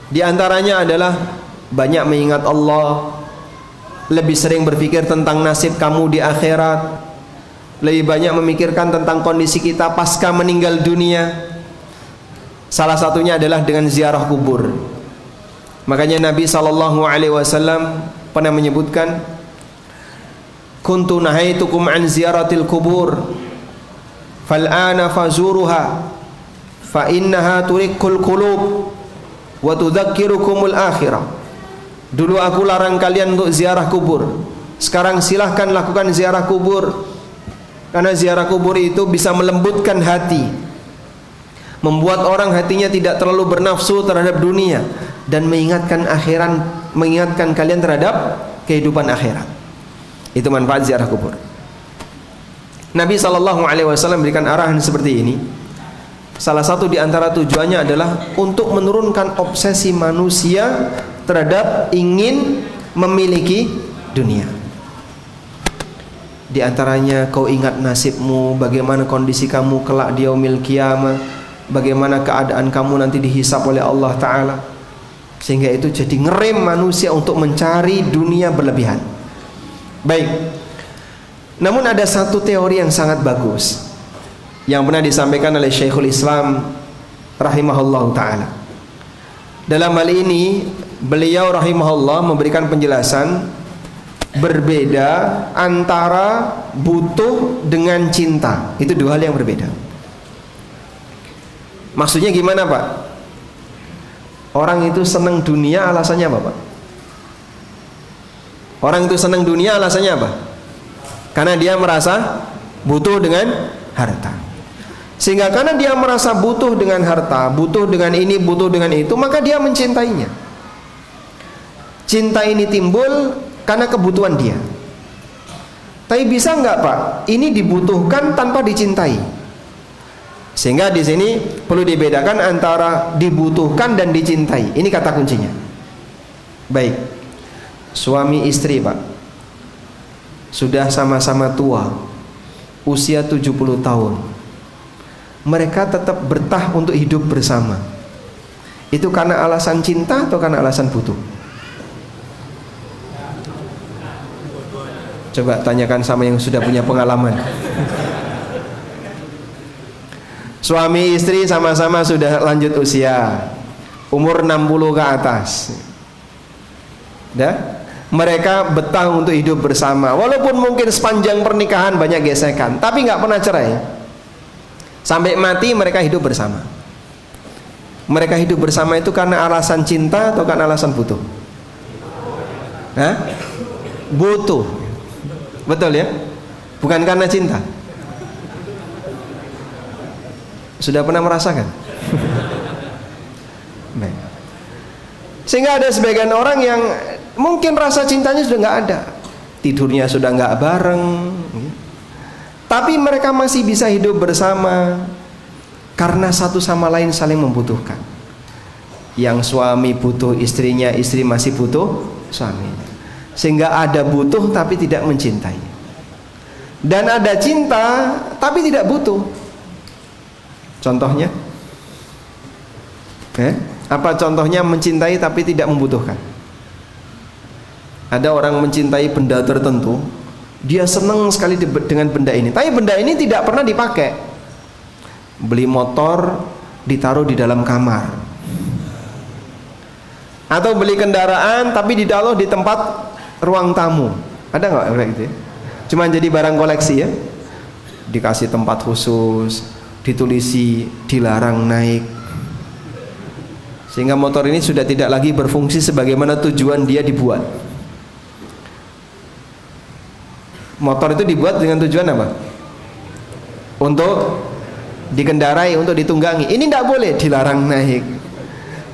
Di antaranya adalah banyak mengingat Allah, lebih sering berpikir tentang nasib kamu di akhirat, lebih banyak memikirkan tentang kondisi kita pasca meninggal dunia. Salah satunya adalah dengan ziarah kubur. Makanya Nabi SAW pernah menyebutkan, kuntu nahaitukum an ziyaratil kubur fal'ana fazuruha fa innaha turikkul qulub wa tudzakirukumul akhirah. Dulu aku larang kalian untuk ziarah kubur, sekarang silahkan lakukan ziarah kubur, karena ziarah kubur itu bisa melembutkan hati, membuat orang hatinya tidak terlalu bernafsu terhadap dunia, dan mengingatkan akhirat, mengingatkan kalian terhadap kehidupan akhirat. Itu manfaat ziarah kubur. Nabi SAW berikan arahan seperti ini. Salah satu di antara tujuannya adalah untuk menurunkan obsesi manusia terhadap ingin memiliki dunia. Di antaranya kau ingat nasibmu, bagaimana kondisi kamu kelak di yaumil qiyamah, bagaimana keadaan kamu nanti dihisab oleh Allah Ta'ala, sehingga itu jadi ngerem manusia untuk mencari dunia berlebihan. Baik. Namun ada satu teori yang sangat bagus yang pernah disampaikan oleh Syekhul Islam rahimahullah ta'ala. Dalam hal ini beliau rahimahullah memberikan penjelasan berbeda antara butuh dengan cinta. Itu dua hal yang berbeda. Maksudnya gimana Pak? Orang itu senang dunia alasannya apa Pak? Orang itu senang dunia alasannya apa? Karena dia merasa butuh dengan harta. Sehingga karena dia merasa butuh dengan harta, butuh dengan ini, butuh dengan itu, maka dia mencintainya. Cinta ini timbul karena kebutuhan dia. Tapi bisa nggak Pak? Ini dibutuhkan tanpa dicintai. Sehingga di sini perlu dibedakan antara dibutuhkan dan dicintai. Ini kata kuncinya. Baik, suami istri Pak, sudah sama-sama tua, usia 70 tahun. Mereka tetap bertah untuk hidup bersama. Itu karena alasan cinta atau karena alasan butuh? Coba tanyakan sama yang sudah punya pengalaman. Suami istri sama-sama sudah lanjut usia, umur 60 ke atas. Mereka betah untuk hidup bersama. Walaupun mungkin sepanjang pernikahan banyak gesekan, tapi nggak pernah cerai. Sampai mati mereka hidup bersama. Mereka hidup bersama itu karena alasan cinta atau karena alasan butuh? Butuh. Betul ya? Bukan karena cinta. Sudah pernah merasakan? Sehingga ada sebagian orang yang mungkin rasa cintanya sudah nggak ada, tidurnya sudah nggak bareng, tapi mereka masih bisa hidup bersama karena satu sama lain saling membutuhkan. Yang suami butuh istrinya, istri masih butuh suaminya. Sehingga ada butuh tapi tidak mencintai. Dan ada cinta tapi tidak butuh. Contohnya? Apa contohnya mencintai tapi tidak membutuhkan? Ada orang mencintai benda tertentu, dia senang sekali dengan benda ini, tapi benda ini tidak pernah dipakai. Beli motor, ditaruh di dalam kamar. Atau beli kendaraan tapi ditaruh di tempat ruang tamu. Ada nggak kayak gitu ya? Cuma jadi barang koleksi ya. Dikasih tempat khusus, ditulisi dilarang naik. Sehingga motor ini sudah tidak lagi berfungsi sebagaimana tujuan dia dibuat. Motor itu dibuat dengan tujuan apa? Untuk dikendarai, untuk ditunggangi. Ini tidak boleh, dilarang naik,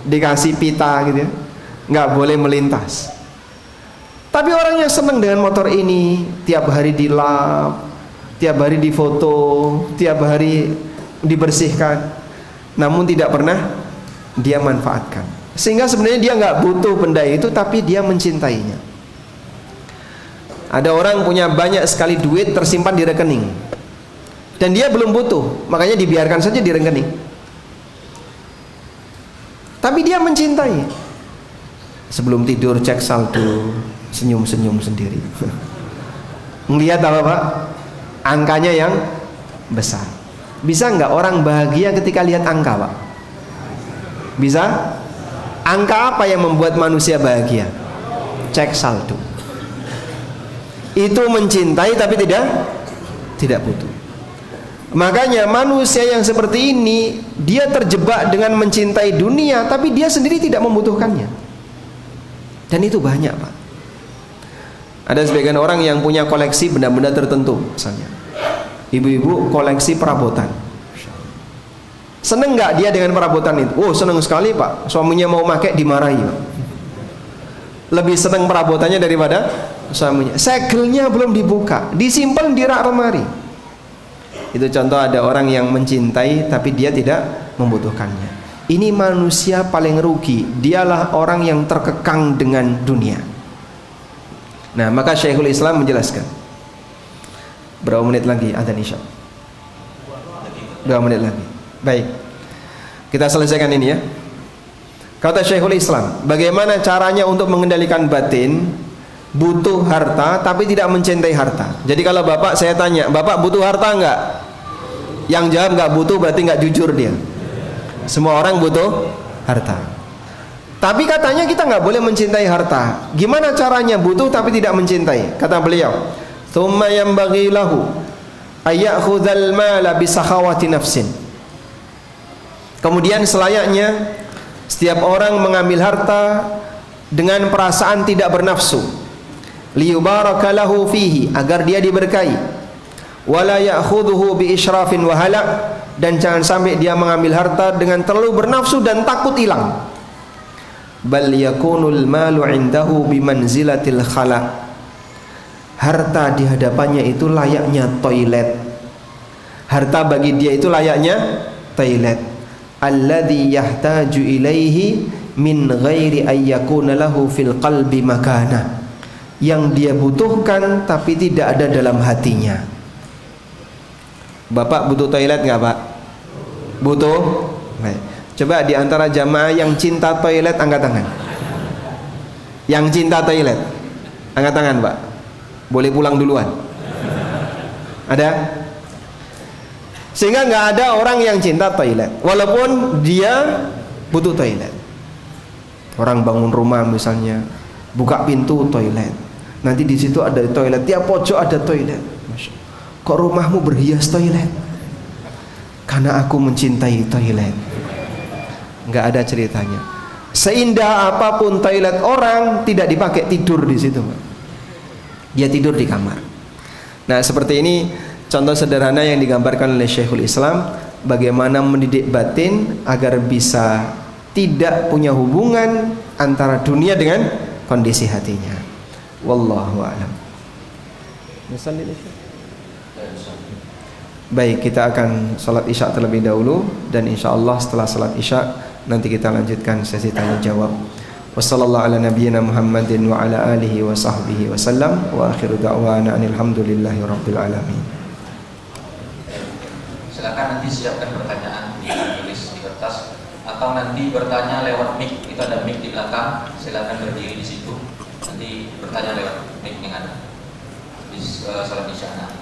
dikasih pita gitu ya, nggak boleh melintas. Tapi orang yang senang dengan motor ini, tiap hari dilap, tiap hari difoto, tiap hari dibersihkan, namun tidak pernah dia manfaatkan. Sehingga sebenarnya dia nggak butuh benda itu, tapi dia mencintainya. Ada orang punya banyak sekali duit tersimpan di rekening, dan dia belum butuh, makanya dibiarkan saja di rekening. Tapi dia mencintai. Sebelum tidur cek saldo, senyum-senyum sendiri. Melihat apa Pak? Angkanya yang besar. Bisa nggak orang bahagia ketika lihat angka Pak? Bisa? Angka apa yang membuat manusia bahagia? Cek saldo. Itu mencintai tapi tidak butuh. Makanya manusia yang seperti ini, dia terjebak dengan mencintai dunia tapi dia sendiri tidak membutuhkannya. Dan itu banyak Pak. Ada sebagian orang yang punya koleksi benda-benda tertentu. Misalnya ibu-ibu koleksi perabotan. Seneng nggak dia dengan perabotan itu? Oh seneng sekali Pak. Suaminya mau pakai dimarahi Pak. Lebih seneng perabotannya daripada suaminya. Segelnya belum dibuka, disimpan di rak lemari. Itu contoh ada orang yang mencintai tapi dia tidak membutuhkannya. Ini manusia paling rugi. Dialah orang yang terkekang dengan dunia. Nah maka Syekhul Islam menjelaskan. Berapa menit lagi adzan isya? 2 menit lagi. Baik, kita selesaikan ini ya. Kata Syekhul Islam, bagaimana caranya untuk mengendalikan batin? Butuh harta tapi tidak mencintai harta. Jadi kalau bapak, saya tanya, bapak butuh harta enggak? Yang jawab enggak butuh berarti enggak jujur dia. Semua orang butuh harta. Tapi katanya kita nggak boleh mencintai harta. Gimana caranya? Butuh tapi tidak mencintai. Kata beliau, "Tsumma yanbaghi lahu ayakhudhal mala bi sakhawati nafsin." Kemudian selayaknya setiap orang mengambil harta dengan perasaan tidak bernafsu. Liyubaraka lahu fihi, agar dia diberkahi. Wala ya'khudhuhu bi israfin wa halak, dan jangan sampai dia mengambil harta dengan terlalu bernafsu dan takut hilang. Bal yakunul malu indahu bimanzilatil khala. Harta di hadapannya itu layaknya toilet. Harta bagi dia itu layaknya toilet. Alladhi yahtaju ilaihi min ghairi ayyakuna lahu fil qalbi makana. Yang dia butuhkan tapi tidak ada dalam hatinya. Bapak butuh toilet nggak, Pak? Butuh? Baik. Coba di antara jamaah yang cinta toilet angkat tangan. Yang cinta toilet angkat tangan, Pak. Boleh pulang duluan. Ada? Sehingga nggak ada orang yang cinta toilet, walaupun dia butuh toilet. Orang bangun rumah misalnya, buka pintu toilet. Nanti di situ ada toilet, tiap pojok ada toilet. Masya Allah. Kok rumahmu berhias toilet? Karena aku mencintai toilet. Nggak ada ceritanya. Seindah apapun toilet orang, tidak dipakai tidur di situ. Dia tidur di kamar. Nah, seperti ini contoh sederhana yang digambarkan oleh Syekhul Islam, bagaimana mendidik batin agar bisa tidak punya hubungan antara dunia dengan kondisi hatinya. Wallahu a'lam. Baik, kita akan salat isya terlebih dahulu, dan insya Allah setelah salat isya nanti kita lanjutkan sesi tanya jawab. Wassallallahu ala nabiyyina Muhammadin wa ala alihi wa sahbihi wasallam, wa akhiru da'wana alhamdulillahi rabbil alamin. Silakan nanti siapkan pertanyaan, ditulis di kertas, atau nanti bertanya lewat mic. Itu ada mic di belakang, silakan berdiri di situ. Nanti bertanya lewat mic yang ada di salat isya.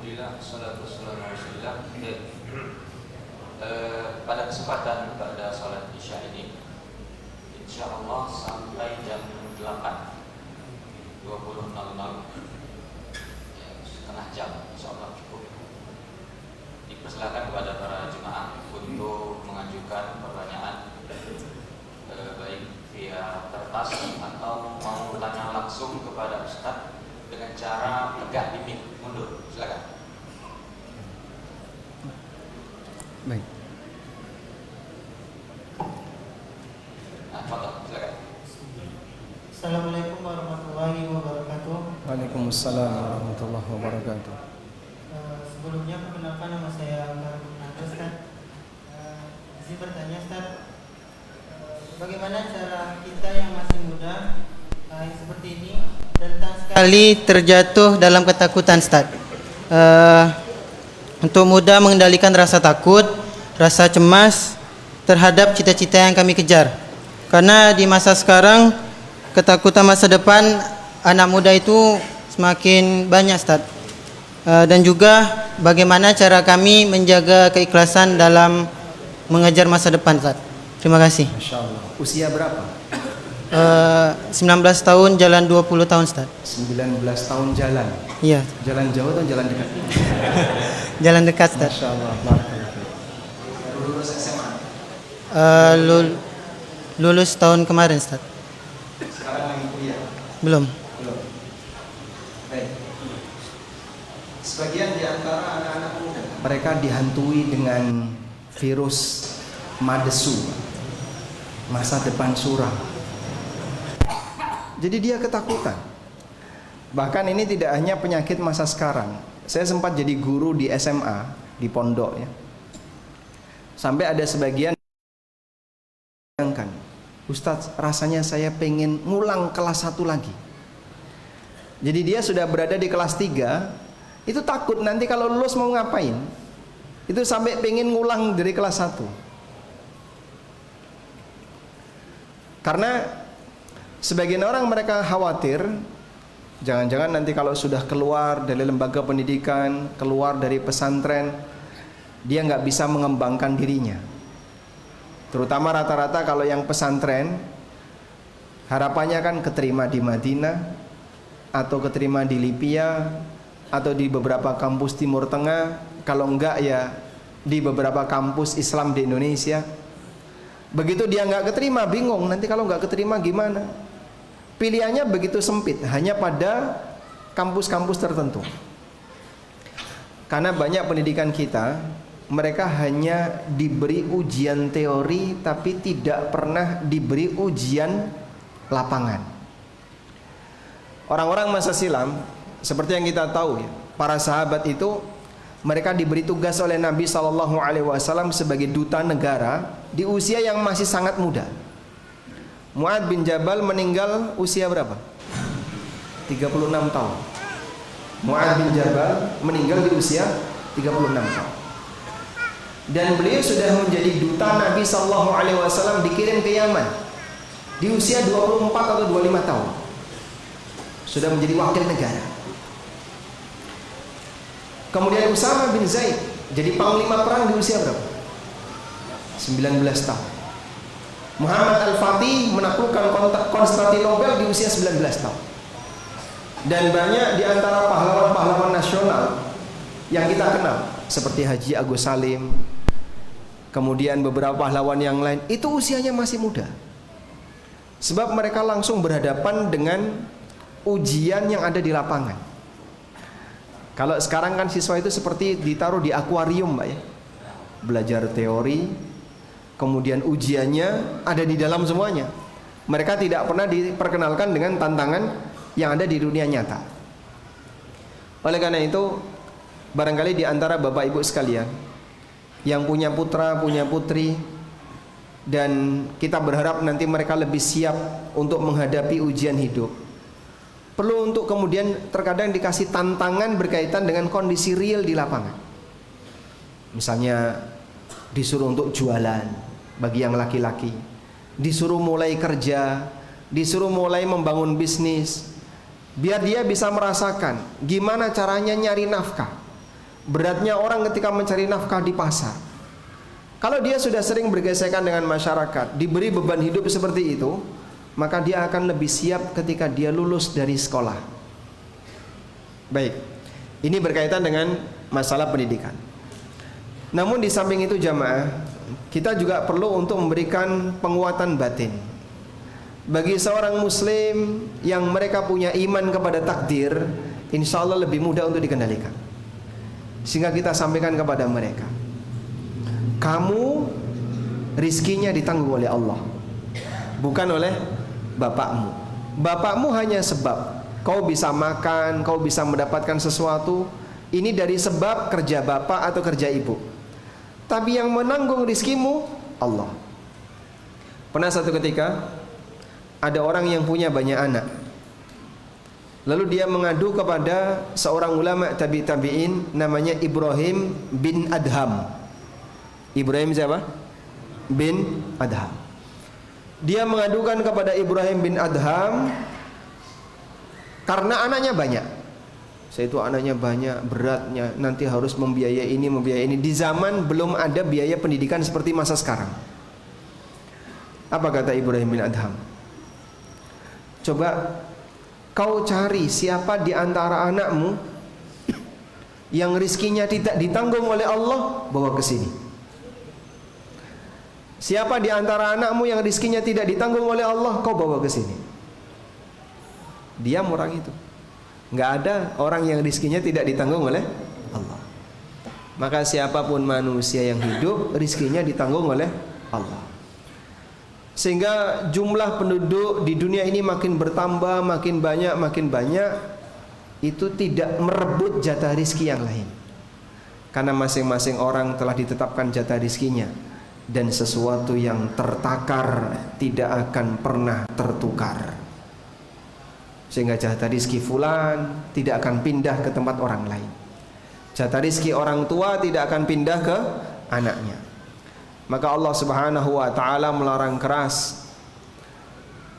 Alhamdulillah, wassalatu wassalamu ala Rasulillah. Pada kesempatan pada salat Isya ini, insyaallah sampai jam 8.20.00, setengah jam, insyaallah cukup. Dipersilakan kepada para jemaah untuk mengajukan pertanyaan, baik via kertas atau mau bertanya langsung kepada Ustaz dengan cara tegak di mic, mundur. Silakan. Baik. Nah, foto, silakan. Assalamualaikum warahmatullahi wabarakatuh. Waalaikumsalam warahmatullahi wabarakatuh. Sebelumnya perkenalkan, nama saya Karun Ustaz. Izin bertanya Ustaz, bagaimana cara kita yang masih muda seperti ini rentan sekali terjatuh dalam ketakutan Ustaz? Untuk mudah mengendalikan rasa takut, rasa cemas terhadap cita-cita yang kami kejar. Karena di masa sekarang ketakutan masa depan anak muda itu semakin banyak Ustaz. Dan juga bagaimana cara kami menjaga keikhlasan dalam mengejar masa depan Ustaz. Terima kasih. Masya Allah. Usia berapa? 19 tahun jalan 20 tahun Ustaz. 19 tahun jalan. Iya. Jalan jauh atau jalan dekat? Jalan dekat Ustaz. Masya Allah. Baru lulus SMA. Lulus tahun kemarin Ustaz. Sekarang lagi kuliah? Belum. Belum. Baik. Sebagian di antara anak-anak muda, mereka dihantui dengan virus madesu, masa depan suram. Jadi dia ketakutan. Bahkan ini tidak hanya penyakit masa sekarang. Saya sempat jadi guru di SMA, di pondok ya. Sampai ada sebagian yang kan, Ustadz, rasanya saya pengen ngulang kelas 1 lagi. Jadi dia sudah berada di kelas 3, itu takut nanti kalau lulus mau ngapain. Itu sampai pengen ngulang dari kelas 1. Karena sebagian orang mereka khawatir, jangan-jangan nanti kalau sudah keluar dari lembaga pendidikan, keluar dari pesantren, dia nggak bisa mengembangkan dirinya. Terutama rata-rata kalau yang pesantren, harapannya kan keterima di Madinah, atau keterima di Libya, atau di beberapa kampus Timur Tengah, kalau enggak ya di beberapa kampus Islam di Indonesia. Begitu dia nggak keterima, bingung nanti kalau nggak keterima gimana. Pilihannya begitu sempit, hanya pada kampus-kampus tertentu. Karena banyak pendidikan kita, mereka hanya diberi ujian teori tapi tidak pernah diberi ujian lapangan. Orang-orang masa silam, seperti yang kita tahu ya, para sahabat itu mereka diberi tugas oleh Nabi SAW sebagai duta negara di usia yang masih sangat muda. Mu'adz bin Jabal meninggal usia berapa? 36 tahun. Mu'adz bin Jabal meninggal di usia 36 tahun. Dan beliau sudah menjadi duta Nabi SAW, dikirim ke Yaman di usia 24 atau 25 tahun. Sudah menjadi wakil negara. Kemudian Usama bin Zaid jadi panglima perang di usia berapa? 19 tahun. Muhammad Al-Fatih menaklukkan Konstantinopel di usia 19 tahun. Dan banyak di antara pahlawan-pahlawan nasional yang kita kenal, seperti Haji Agus Salim, kemudian beberapa pahlawan yang lain, itu usianya masih muda. Sebab mereka langsung berhadapan dengan ujian yang ada di lapangan. Kalau sekarang kan siswa itu seperti ditaruh di akuarium, Mbak ya. Belajar teori, kemudian ujiannya ada di dalam semuanya. Mereka tidak pernah diperkenalkan dengan tantangan yang ada di dunia nyata. Oleh karena itu, barangkali di antara Bapak Ibu sekalian yang punya putra, punya putri, dan kita berharap nanti mereka lebih siap untuk menghadapi ujian hidup, perlu untuk kemudian terkadang dikasih tantangan berkaitan dengan kondisi real di lapangan. Misalnya disuruh untuk jualan bagi yang laki-laki, disuruh mulai kerja, disuruh mulai membangun bisnis, biar dia bisa merasakan gimana caranya nyari nafkah, beratnya orang ketika mencari nafkah di pasar. Kalau dia sudah sering bergesekan dengan masyarakat, diberi beban hidup seperti itu, maka dia akan lebih siap ketika dia lulus dari sekolah. Baik, ini berkaitan dengan masalah pendidikan. Namun di samping itu jamaah, kita juga perlu untuk memberikan penguatan batin bagi seorang muslim yang mereka punya iman kepada takdir. Insya Allah lebih mudah untuk dikendalikan. Sehingga kita sampaikan kepada mereka, kamu rizkinya ditanggung oleh Allah, bukan oleh bapakmu. Bapakmu hanya sebab kau bisa makan, kau bisa mendapatkan sesuatu. Ini dari sebab kerja bapak atau kerja ibu. Tapi yang menanggung rizkimu Allah. Pernah satu ketika ada orang yang punya banyak anak, lalu dia mengadu kepada seorang ulama tabi'in namanya Ibrahim bin Adham. Ibrahim siapa? Bin Adham. Dia mengadukan kepada Ibrahim bin Adham karena anaknya banyak. Saya itu anaknya banyak, beratnya, nanti harus membiayai ini, membiayai ini. Di zaman belum ada biaya pendidikan seperti masa sekarang. Apa kata Ibrahim bin Adham? Coba kau cari siapa di antara anakmu yang rizkinya tidak ditanggung oleh Allah, bawa ke sini. Siapa di antara anakmu yang rizkinya tidak ditanggung oleh Allah, kau bawa ke sini. Diam orang itu. Nggak ada orang yang rizkinya tidak ditanggung oleh Allah. Maka siapapun manusia yang hidup, rizkinya ditanggung oleh Allah. Sehingga jumlah penduduk di dunia ini makin bertambah, makin banyak, itu tidak merebut jatah rizki yang lain. Karena masing-masing orang telah ditetapkan jatah rizkinya. Dan sesuatu yang tertakar tidak akan pernah tertukar. Sehingga jatah rizki fulan tidak akan pindah ke tempat orang lain. Jatah rizki orang tua tidak akan pindah ke anaknya. Maka Allah Subhanahu wa ta'ala melarang keras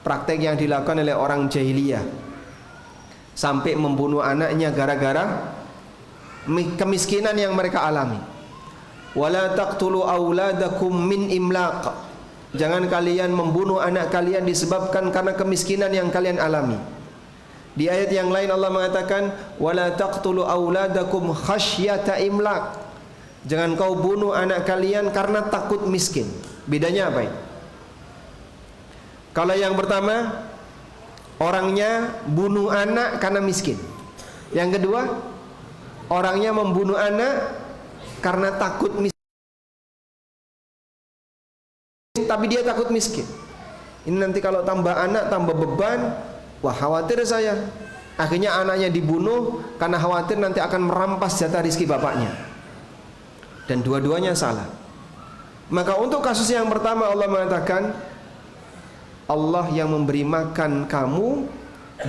praktek yang dilakukan oleh orang jahiliyah, sampai membunuh anaknya gara-gara kemiskinan yang mereka alami. Wala taqtulu auladakum min imlaq. Jangan kalian membunuh anak kalian disebabkan karena kemiskinan yang kalian alami. Di ayat yang lain Allah mengatakan wala taqtulu auladakum khasyata imlaq. Jangan kau bunuh anak kalian karena takut miskin. Bedanya apa ini? Kalau yang pertama, orangnya bunuh anak karena miskin. Yang kedua, orangnya membunuh anak karena takut miskin, tapi dia takut miskin. Ini nanti kalau tambah anak, tambah beban. Wah, khawatir saya. Akhirnya anaknya dibunuh karena khawatir nanti akan merampas jatah rizki bapaknya. Dan dua-duanya salah. Maka untuk kasus yang pertama Allah mengatakan Allah yang memberi makan kamu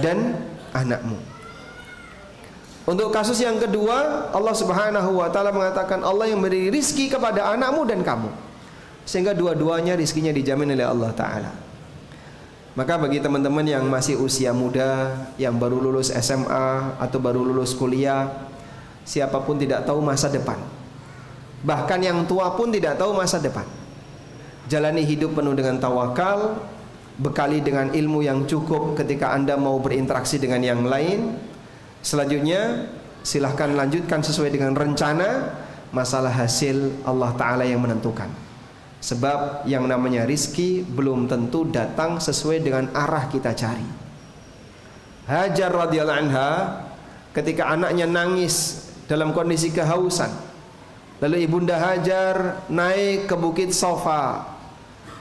dan anakmu. Untuk kasus yang kedua Allah Subhanahu wa ta'ala mengatakan Allah yang memberi rizki kepada anakmu dan kamu. Sehingga dua-duanya rizkinya dijamin oleh Allah Ta'ala. Maka bagi teman-teman yang masih usia muda, yang baru lulus SMA atau baru lulus kuliah, siapapun tidak tahu masa depan. Bahkan yang tua pun tidak tahu masa depan. Jalani hidup penuh dengan tawakal, bekali dengan ilmu yang cukup ketika Anda mau berinteraksi dengan yang lain. Selanjutnya silahkan lanjutkan sesuai dengan rencana. Masalah hasil Allah Ta'ala yang menentukan. Sebab yang namanya rizki belum tentu datang sesuai dengan arah kita cari. Hajar radhiyallahu anha ketika anaknya nangis dalam kondisi kehausan, lalu ibunda Hajar naik ke bukit Safa,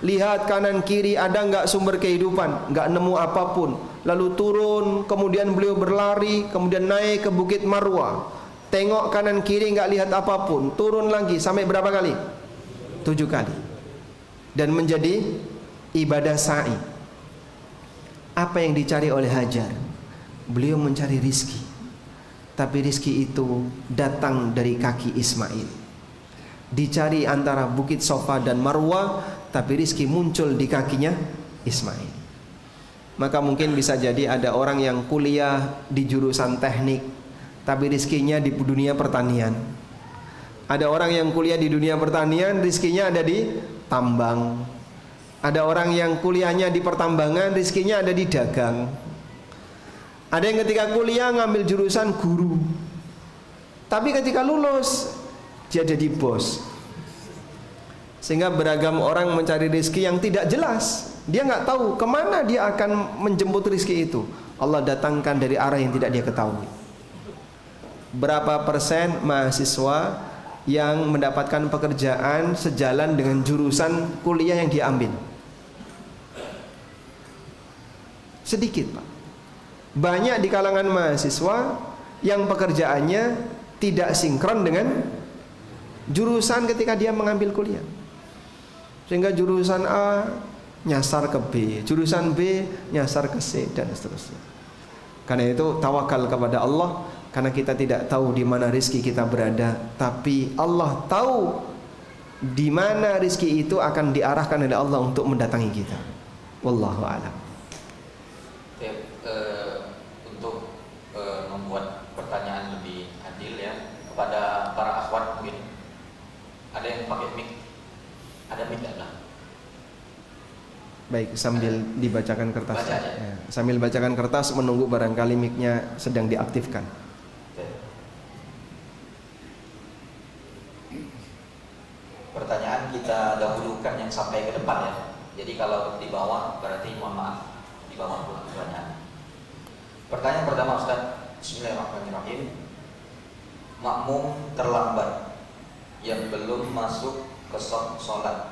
lihat kanan kiri ada nggak sumber kehidupan, nggak nemu apapun. Lalu turun, kemudian beliau berlari, kemudian naik ke bukit Marwah, tengok kanan kiri nggak lihat apapun, turun lagi sampai berapa kali? 7 kali. Dan menjadi ibadah sa'i. Apa yang dicari oleh Hajar? Beliau mencari rizki, tapi rizki itu datang dari kaki Ismail. Dicari antara bukit Safa dan Marwah, tapi rizki muncul di kakinya Ismail. Maka mungkin bisa jadi ada orang yang kuliah di jurusan teknik, tapi rizkinya di dunia pertanian. Ada orang yang kuliah di dunia pertanian, rizkinya ada di tambang. Ada orang yang kuliahnya di pertambangan, rizkinya ada di dagang. Ada yang ketika kuliah ngambil jurusan guru, tapi ketika lulus dia jadi bos. Sehingga beragam orang mencari rizki yang tidak jelas. Dia nggak tahu kemana dia akan menjemput rizki itu. Allah datangkan dari arah yang tidak dia ketahui. Berapa persen mahasiswa yang mendapatkan pekerjaan sejalan dengan jurusan kuliah yang dia ambil? Sedikit, Pak. Banyak di kalangan mahasiswa yang pekerjaannya tidak sinkron dengan jurusan ketika dia mengambil kuliah. Sehingga jurusan A nyasar ke B, jurusan B nyasar ke C, dan seterusnya. Karena itu tawakal kepada Allah, karena kita tidak tahu di mana rizki kita berada, tapi Allah tahu di mana rizki itu akan diarahkan oleh Allah untuk mendatangi kita. Wallahu a'lam. Untuk membuat pertanyaan lebih adil ya kepada para akhwat, mungkin ada yang pakai mic, ada mic enggak? Baik, sambil dibacakan kertas. Baca aja. Ya, sambil bacakan kertas menunggu barangkali mic-nya sedang diaktifkan. Pertanyaan kita dahulukan yang sampai ke depan ya. Jadi kalau di bawah berarti mohon maaf, di bawah pula pertanyaan. Pertanyaan pertama Ustaz, Bismillahirrahmanirrahim. Makmum terlambat yang belum masuk ke sholat,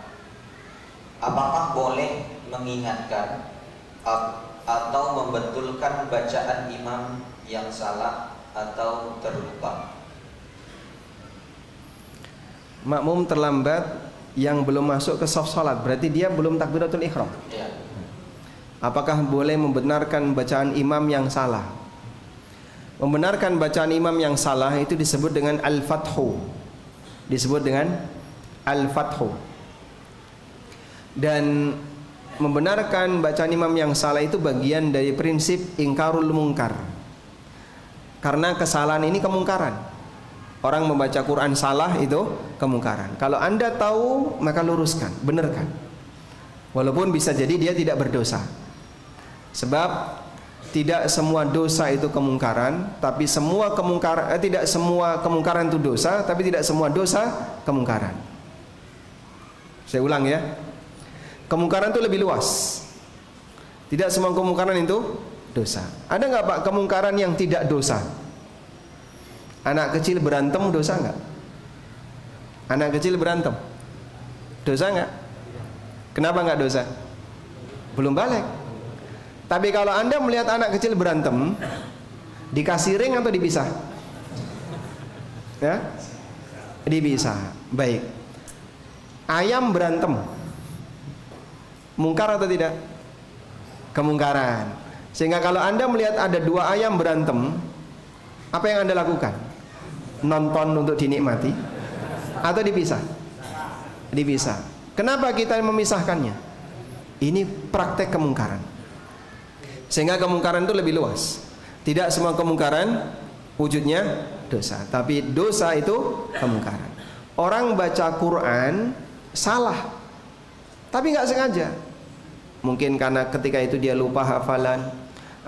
apakah boleh mengingatkan atau membetulkan bacaan imam yang salah atau terlupa? Makmum terlambat yang belum masuk ke shaf salat, berarti dia belum takbiratul ihram. Ya. Apakah boleh membenarkan bacaan imam yang salah? Membenarkan bacaan imam yang salah itu disebut dengan al-fathu. Disebut dengan al-fathu. Dan membenarkan bacaan imam yang salah itu bagian dari prinsip ingkarul mungkar. Karena kesalahan ini kemungkaran. Orang membaca Quran salah itu kemungkaran. Kalau Anda tahu, maka luruskan, benarkan. Walaupun bisa jadi dia tidak berdosa. Sebab tidak semua dosa itu kemungkaran, tapi semua kemungkaran tidak semua kemungkaran itu dosa, tapi tidak semua dosa kemungkaran. Saya ulang ya. Kemungkaran itu lebih luas. Tidak semua kemungkaran itu dosa. Ada nggak Pak kemungkaran yang tidak dosa? Anak kecil berantem dosa nggak? Anak kecil berantem dosa nggak? Kenapa nggak dosa? Belum balik. Tapi kalau Anda melihat anak kecil berantem, dikasih ring atau dipisah? Ya, dipisah. Baik. Ayam berantem, mungkar atau tidak? Kemungkaran. Sehingga kalau Anda melihat ada dua ayam berantem, apa yang Anda lakukan? Nonton untuk dinikmati atau dipisah? Dipisah. Kenapa kita memisahkannya? Ini praktek kemungkaran. Sehingga kemungkaran itu lebih luas. Tidak semua kemungkaran wujudnya dosa, tapi dosa itu kemungkaran. Orang baca Quran salah, tapi nggak sengaja. Mungkin karena ketika itu dia lupa hafalan,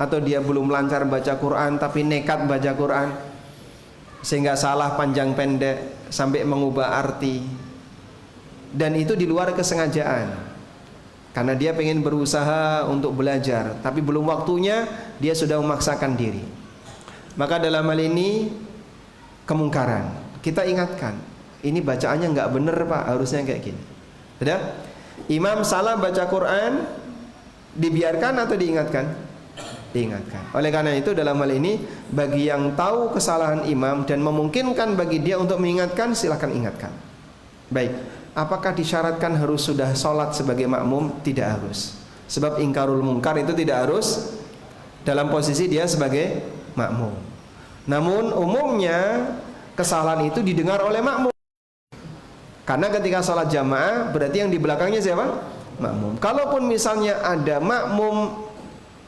atau dia belum lancar baca Quran tapi nekat baca Quran, sehingga salah panjang pendek sampai mengubah arti. Dan itu di luar kesengajaan. Karena dia pengen berusaha untuk belajar, tapi belum waktunya, dia sudah memaksakan diri. Maka dalam hal ini kemungkaran, kita ingatkan, ini bacaannya nggak bener Pak, harusnya kayak gini. Sudah? Imam salah baca Quran, dibiarkan atau diingatkan? Diingatkan. Oleh karena itu dalam hal ini, bagi yang tahu kesalahan imam dan memungkinkan bagi dia untuk mengingatkan, silahkan ingatkan. Baik. Apakah disyaratkan harus sudah sholat sebagai makmum? Tidak harus. Sebab ingkarul mungkar itu tidak harus dalam posisi dia sebagai makmum. Namun umumnya kesalahan itu didengar oleh makmum. Karena ketika sholat jamaah berarti yang di belakangnya siapa? Makmum. Kalaupun misalnya ada makmum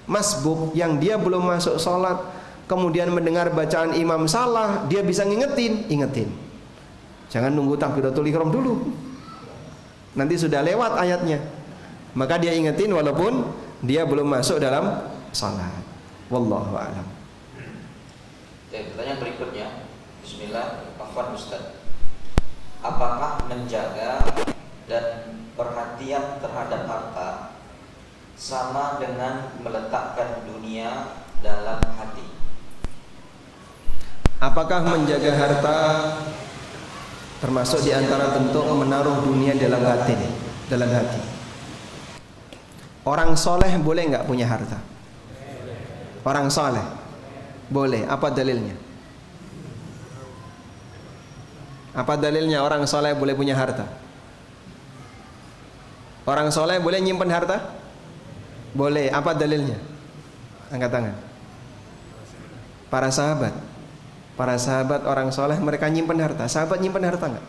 masbuk yang dia belum masuk sholat, kemudian mendengar bacaan imam salah, dia bisa ngingetin. Jangan nunggu takbiratul ihram dulu. Nanti sudah lewat ayatnya. Maka dia ingetin walaupun dia belum masuk dalam salat. Wallahu a'lam. Pertanyaan berikutnya. Bismillah, Afwan Ustaz. Apakah menjaga dan perhatian terhadap harta sama dengan meletakkan dunia dalam hati? Apakah menjaga harta termasuk di antara bentuk menaruh dunia dalam hati? Dalam hati. Orang soleh boleh nggak punya harta? Orang soleh boleh. Apa dalilnya? Apa dalilnya orang soleh boleh punya harta? Orang soleh boleh nyimpen harta? Boleh. Apa dalilnya? Angkat tangan. Para sahabat orang soleh mereka nyimpen harta. Sahabat nyimpen harta enggak?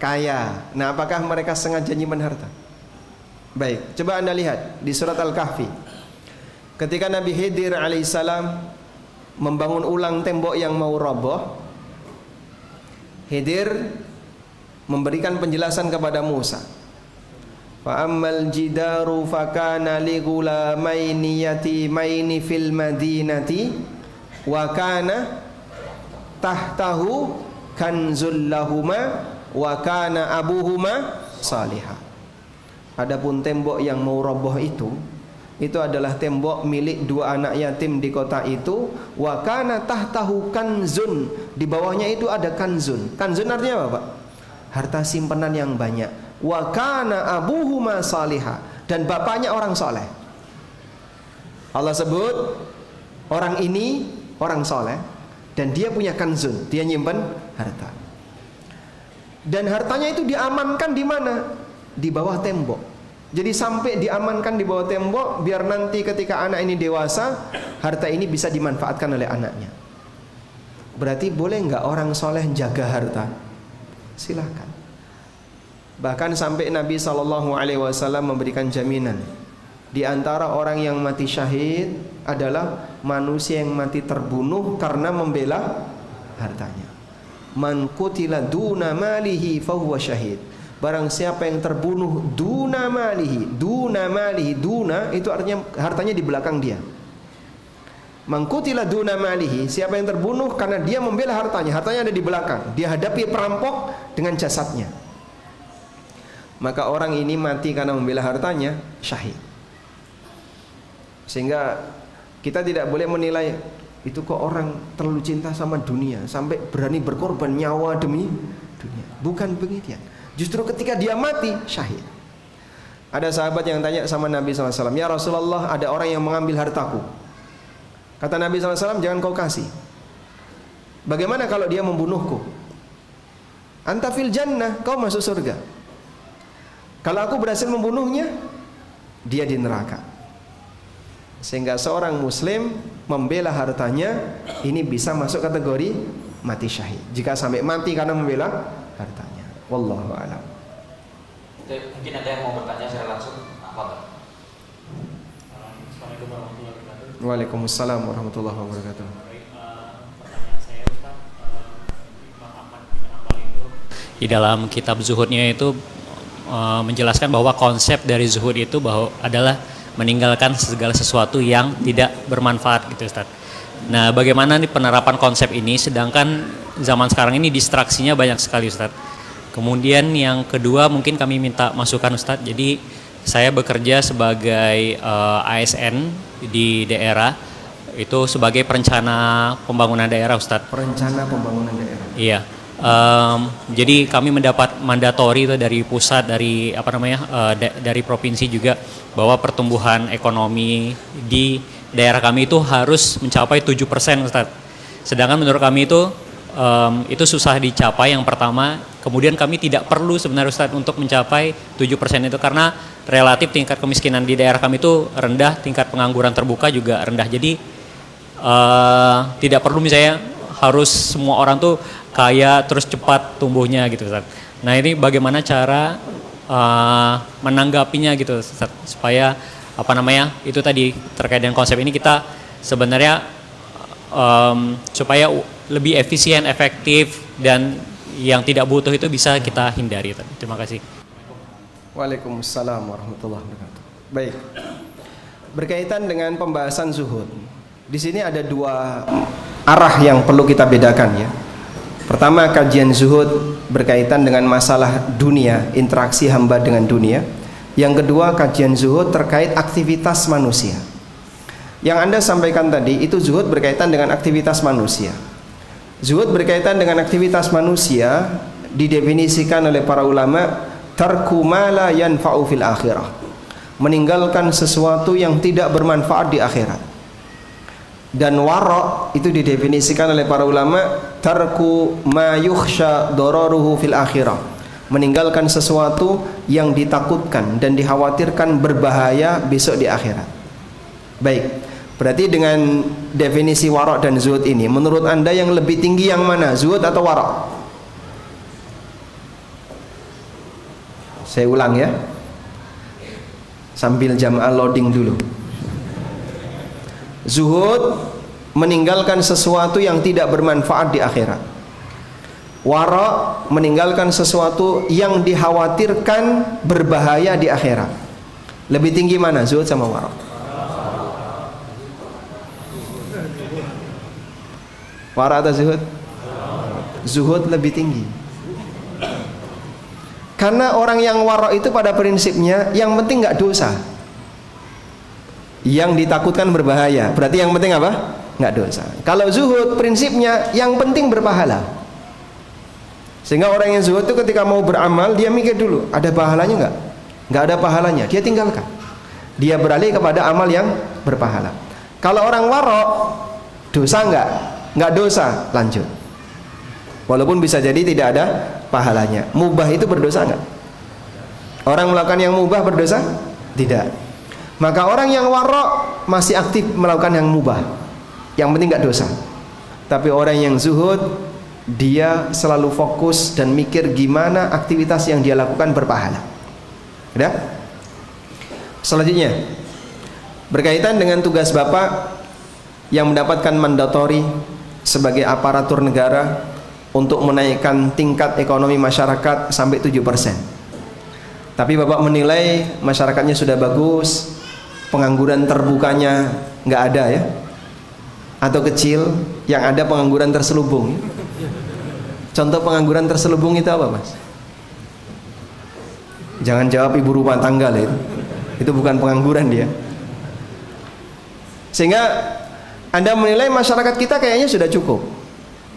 Kaya. Nah, apakah mereka sengaja nyimpen harta? Baik, coba Anda lihat di surat Al-Kahfi. Ketika Nabi Khidir alaihissalam membangun ulang tembok yang mau roboh, Khidir memberikan penjelasan kepada Musa. Fa ammal jidaru fakana li ghulamaini yatimaini fil madinati wa kana tahtahu kanzul lahuma wa kana abuhuma salihah. Adapun tembok yang mau roboh itu adalah tembok milik dua anak yatim di kota itu. Wa kana tahtahu kanzun, di bawahnya itu ada kanzun. Kanzun artinya apa, Pak? Harta simpanan yang banyak. Wa kana abuhuma salihah, dan bapaknya orang soleh. Allah sebut orang ini orang soleh dan dia punya kanzun, dia nyimpan harta. Dan hartanya itu diamankan di mana? Di bawah tembok. Jadi sampai diamankan di bawah tembok, biar nanti ketika anak ini dewasa, harta ini bisa dimanfaatkan oleh anaknya. Berarti boleh nggak orang soleh jaga harta? Silahkan. Bahkan sampai Nabi SAW memberikan jaminan, di antara orang yang mati syahid adalah manusia yang mati terbunuh karena membela hartanya. Man qutila duna malihi fahuwa syahid. Barang siapa yang terbunuh duna malihi, duna itu artinya hartanya di belakang dia. Man qutila duna malihi, siapa yang terbunuh karena dia membela hartanya ada di belakang, dia hadapi perampok dengan jasadnya. Maka orang ini mati karena membela hartanya, syahid. Sehingga kita tidak boleh menilai itu kok orang terlalu cinta sama dunia sampai berani berkorban nyawa demi dunia. Bukan begitu. Justru ketika dia mati, syahid. Ada sahabat yang tanya sama Nabi SAW, ya Rasulullah, ada orang yang mengambil hartaku. Kata Nabi SAW, jangan kau kasih. Bagaimana kalau dia membunuhku? Anta fil jannah, kau masuk surga. Kalau aku berhasil membunuhnya, dia di neraka. Sehingga seorang muslim membela hartanya, ini bisa masuk kategori mati syahid. Jika sampai mati karena membela hartanya. Wallahu a'lam. Mungkin ada yang mau bertanya secara langsung. Apa? Assalamualaikum warahmatullahi wabarakatuh. Waalaikumsalam warahmatullahi wabarakatuh. Pertanyaan saya Ustaz, Imam Ahmad bin Hanbal itu di dalam kitab zuhudnya itu menjelaskan bahwa konsep dari zuhud itu bahwa adalah meninggalkan segala sesuatu yang tidak bermanfaat gitu Ustaz. Nah, bagaimana nih penerapan konsep ini sedangkan zaman sekarang ini distraksinya banyak sekali Ustaz. Kemudian yang kedua mungkin kami minta masukan Ustadz. Jadi saya bekerja sebagai ASN di daerah, itu sebagai perencana pembangunan daerah Ustadz. Perencana pembangunan daerah. Iya. Jadi kami mendapat mandatori itu dari pusat, dari dari provinsi juga, bahwa pertumbuhan ekonomi di daerah kami itu harus mencapai 7% Ustadz. Sedangkan menurut kami itu susah dicapai yang pertama. Kemudian kami tidak perlu sebenarnya Ustadz untuk mencapai 7% itu karena relatif tingkat kemiskinan di daerah kami itu rendah, tingkat pengangguran terbuka juga rendah. Jadi tidak perlu misalnya harus semua orang tuh kaya terus cepat tumbuhnya gitu Ustadz. Nah, ini bagaimana cara menanggapinya gitu Ustadz, supaya itu tadi terkait dengan konsep ini kita sebenarnya supaya lebih efisien, efektif dan yang tidak butuh itu bisa kita hindari. Terima kasih. Waalaikumsalam warahmatullahi wabarakatuh. Baik. Berkaitan dengan pembahasan zuhud. Di sini ada dua arah yang perlu kita bedakan ya. Pertama, kajian zuhud berkaitan dengan masalah dunia, interaksi hamba dengan dunia. Yang kedua, kajian zuhud terkait aktivitas manusia. Yang Anda sampaikan tadi itu zuhud berkaitan dengan aktivitas manusia. Zuhud berkaitan dengan aktivitas manusia didefinisikan oleh para ulama tarku ma la yanfa'u fil akhirah, meninggalkan sesuatu yang tidak bermanfaat di akhirat. Dan wara' itu didefinisikan oleh para ulama tarku ma yukhsha dararuhu fil akhirah, meninggalkan sesuatu yang ditakutkan dan dikhawatirkan berbahaya besok di akhirat. Baik, berarti dengan definisi wara' dan zuhud ini, menurut Anda yang lebih tinggi yang mana, zuhud atau wara'? Saya ulang ya, sambil jamaah loading dulu. Zuhud meninggalkan sesuatu yang tidak bermanfaat di akhirat. Wara' meninggalkan sesuatu yang dikhawatirkan berbahaya di akhirat. Lebih tinggi mana, zuhud sama wara'? Wara' atau zuhud? Zuhud lebih tinggi. Karena orang yang wara' itu pada prinsipnya yang penting nggak dosa, yang ditakutkan berbahaya. Berarti yang penting apa? Nggak dosa. Kalau zuhud prinsipnya yang penting berpahala. Sehingga orang yang zuhud itu ketika mau beramal dia mikir dulu, ada pahalanya nggak? Nggak ada pahalanya, dia tinggalkan. Dia beralih kepada amal yang berpahala. Kalau orang wara', dosa nggak? Nggak dosa, lanjut. Walaupun bisa jadi tidak ada pahalanya. Mubah itu berdosa nggak? Orang melakukan yang mubah berdosa? Tidak. Maka orang yang wara' masih aktif melakukan yang mubah, yang penting nggak dosa. Tapi orang yang zuhud, dia selalu fokus dan mikir gimana aktivitas yang dia lakukan berpahala. Udah? Selanjutnya, berkaitan dengan tugas Bapak yang mendapatkan mandatori sebagai aparatur negara untuk menaikkan tingkat ekonomi masyarakat sampai 7%. Tapi Bapak menilai masyarakatnya sudah bagus, pengangguran terbukanya nggak ada ya, atau kecil, yang ada pengangguran terselubung. Contoh pengangguran terselubung itu apa, Mas? Jangan jawab ibu rumah tangga lah itu bukan pengangguran dia. Sehingga Anda menilai masyarakat kita kayaknya sudah cukup.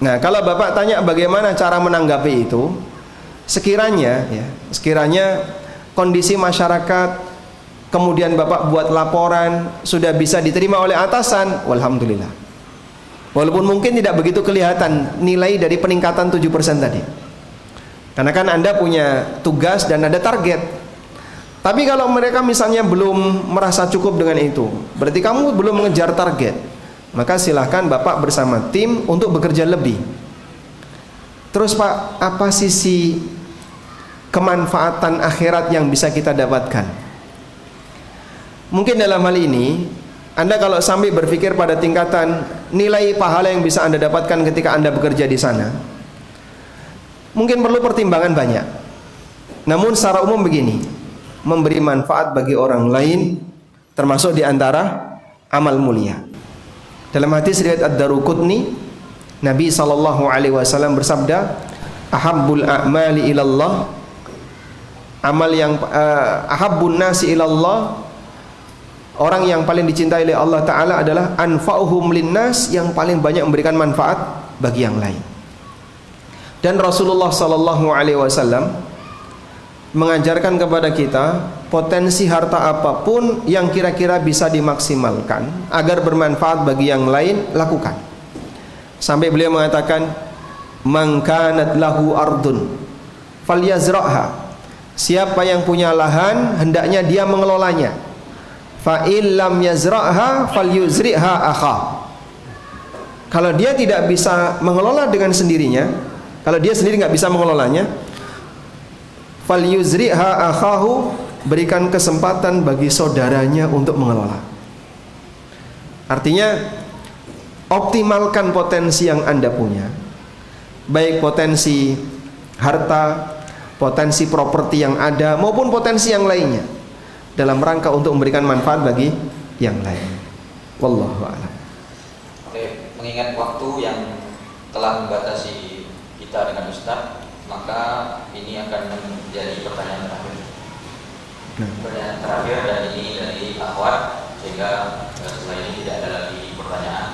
Nah, kalau Bapak tanya bagaimana cara menanggapi itu, sekiranya kondisi masyarakat, kemudian Bapak buat laporan, sudah bisa diterima oleh atasan, walhamdulillah. Walaupun mungkin tidak begitu kelihatan nilai dari peningkatan 7% tadi. Karena kan Anda punya tugas dan ada target. Tapi kalau mereka misalnya belum merasa cukup dengan itu, berarti kamu belum mengejar target. Maka silahkan Bapak bersama tim untuk bekerja lebih. Terus Pak, apa sisi kemanfaatan akhirat yang bisa kita dapatkan? Mungkin dalam hal ini Anda kalau sampai berpikir pada tingkatan nilai pahala yang bisa Anda dapatkan ketika Anda bekerja di sana, mungkin perlu pertimbangan banyak. Namun secara umum begini, memberi manfaat bagi orang lain termasuk di antara amal mulia. Dalam hadis riwayat Ad-Daruqutni, Nabi SAW bersabda, ahabbul a'mali ilallah, amal yang ahabbun nasi ilallah, orang yang paling dicintai oleh Allah Ta'ala adalah anfa'uhum linnas, yang paling banyak memberikan manfaat bagi yang lain. Dan Rasulullah SAW mengajarkan kepada kita potensi harta apapun yang kira-kira bisa dimaksimalkan agar bermanfaat bagi yang lain, lakukan. Sampai beliau mengatakan, man kanat lahu ardun falyazra'ha, siapa yang punya lahan hendaknya dia mengelolanya. Fa illam yazra'ha falyuzri'ha akha, kalau dia tidak bisa mengelola dengan sendirinya, kalau dia sendiri nggak bisa mengelolanya, falyuzri'ha akhahu, berikan kesempatan bagi saudaranya untuk mengelola. Artinya optimalkan potensi yang Anda punya. baik potensi harta, potensi properti yang ada maupun potensi yang lainnya, dalam rangka untuk memberikan manfaat bagi yang lain. Wallahu a'lam. Oke, mengingat waktu yang telah membatasi kita dengan Ustaz, maka ini akan menjadi pertanyaan terakhir. Pertanyaan terakhir, dan ini dari akhwat, sehingga setelah ini tidak ada lagi pertanyaan.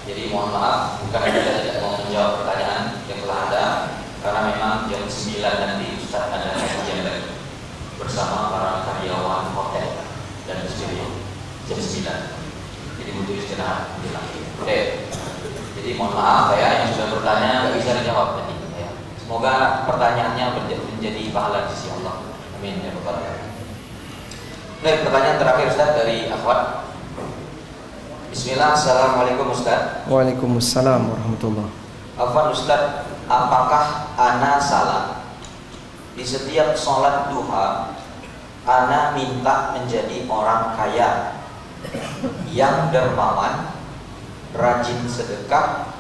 Jadi mohon maaf, bukan kita tidak mau menjawab pertanyaan yang telah ada, karena memang jam 9 nanti Ustaz ada kajian lagi bersama para karyawan hotel dan studio jam 9. Jadi butuh istirahat menjelang. Oke. Jadi mohon maaf ya, yang sudah bertanya nggak bisa dijawab tadi. Ya. Semoga pertanyaannya menjadi pahala di sisi Allah. Amin ya rabbal alamin. Baik, pertanyaan terakhir Ustaz dari akhwat. Bismillah, assalamualaikum Ustaz. Waalaikumsalam warahmatullahi. Afwan Ustaz, apakah ana salah di setiap sholat duha ana minta menjadi orang kaya yang dermawan, rajin sedekah,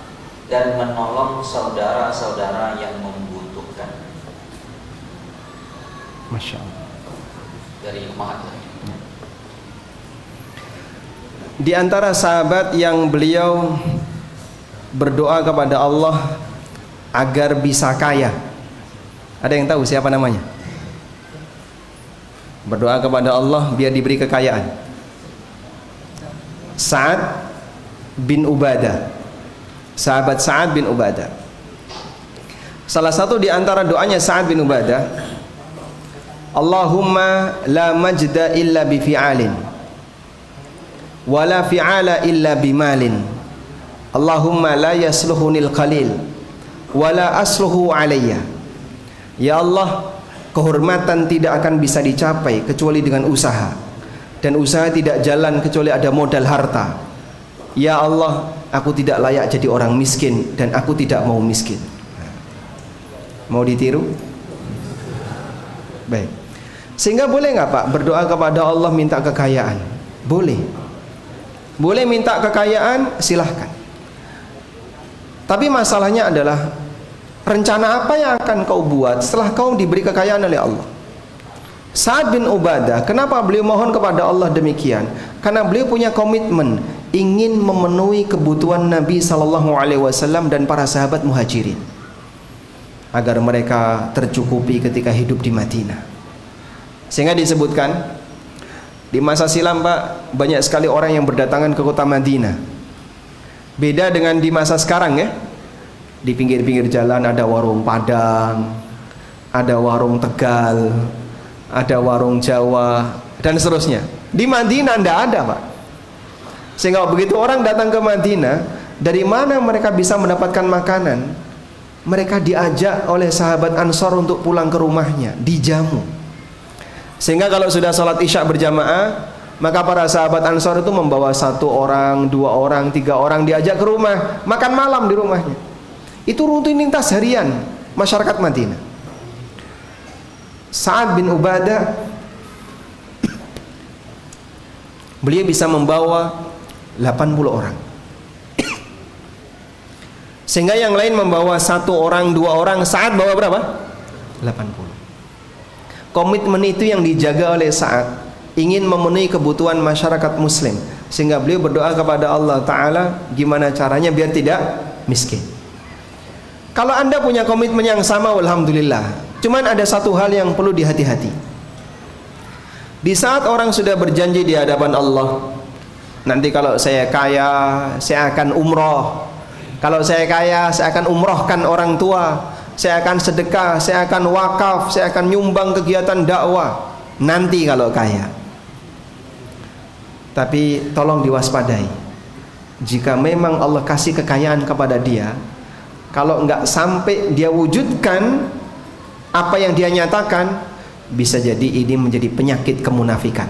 dan menolong saudara-saudara yang membutuhkan? Masya Allah. Dari Mahat. Di antara sahabat yang beliau berdoa kepada Allah agar bisa kaya, ada yang tahu siapa namanya? Berdoa kepada Allah biar diberi kekayaan. Sa'ad bin Ubadah, sahabat Sa'ad bin Ubadah. Salah satu di antara doanya Sa'ad bin Ubadah, Allahumma la majda illa bi fi'alin wa la fi'ala illa bi malin, Allahumma la yasluhunil qalil wa la asluhu alayya. Ya Allah, kehormatan tidak akan bisa dicapai kecuali dengan usaha, dan usaha tidak jalan kecuali ada modal harta. Ya Allah, aku tidak layak jadi orang miskin, dan aku tidak mau miskin. Mau ditiru? Baik. Sehingga boleh nggak Pak berdoa kepada Allah minta kekayaan? Boleh. Boleh minta kekayaan, silahkan. Tapi masalahnya adalah rencana apa yang akan kau buat setelah kau diberi kekayaan oleh Allah. Sa'ad bin Ubadah, kenapa beliau mohon kepada Allah demikian? Karena beliau punya komitmen ingin memenuhi kebutuhan Nabi SAW dan para sahabat muhajirin, agar mereka tercukupi ketika hidup di Madinah. Sehingga disebutkan di masa silam Pak, banyak sekali orang yang berdatangan ke kota Madinah. Beda dengan di masa sekarang ya. Di pinggir-pinggir jalan ada warung Padang, ada warung Tegal, ada warung Jawa, dan seterusnya. Di Madinah tidak ada Pak. Sehingga begitu orang datang ke Madinah, dari mana mereka bisa mendapatkan makanan? Mereka diajak oleh sahabat Ansor untuk pulang ke rumahnya, dijamu. Sehingga kalau sudah sholat isya berjamaah, maka para sahabat Ansor itu membawa 1 orang, 2 orang, 3 orang, diajak ke rumah, makan malam di rumahnya. Itu rutinitas harian masyarakat Madinah. Sa'ad bin Ubadah, beliau bisa membawa 80 orang. Sehingga yang lain membawa 1 orang, 2 orang, Sa'ad bawa berapa? 80. Komitmen itu yang dijaga oleh Sa'ad, ingin memenuhi kebutuhan masyarakat muslim, sehingga beliau berdoa kepada Allah Ta'ala gimana caranya biar tidak miskin. Kalau Anda punya komitmen yang sama, alhamdulillah. Cuman ada satu hal yang perlu dihati-hati. Di saat orang sudah berjanji di hadapan Allah, nanti kalau saya kaya, saya akan umroh. Kalau saya kaya, saya akan umrohkan orang tua. Saya akan sedekah, saya akan wakaf, saya akan nyumbang kegiatan dakwah nanti kalau kaya. Tapi tolong diwaspadai, jika memang Allah kasih kekayaan kepada dia, kalau nggak sampai dia wujudkan apa yang dia nyatakan, bisa jadi ini menjadi penyakit kemunafikan.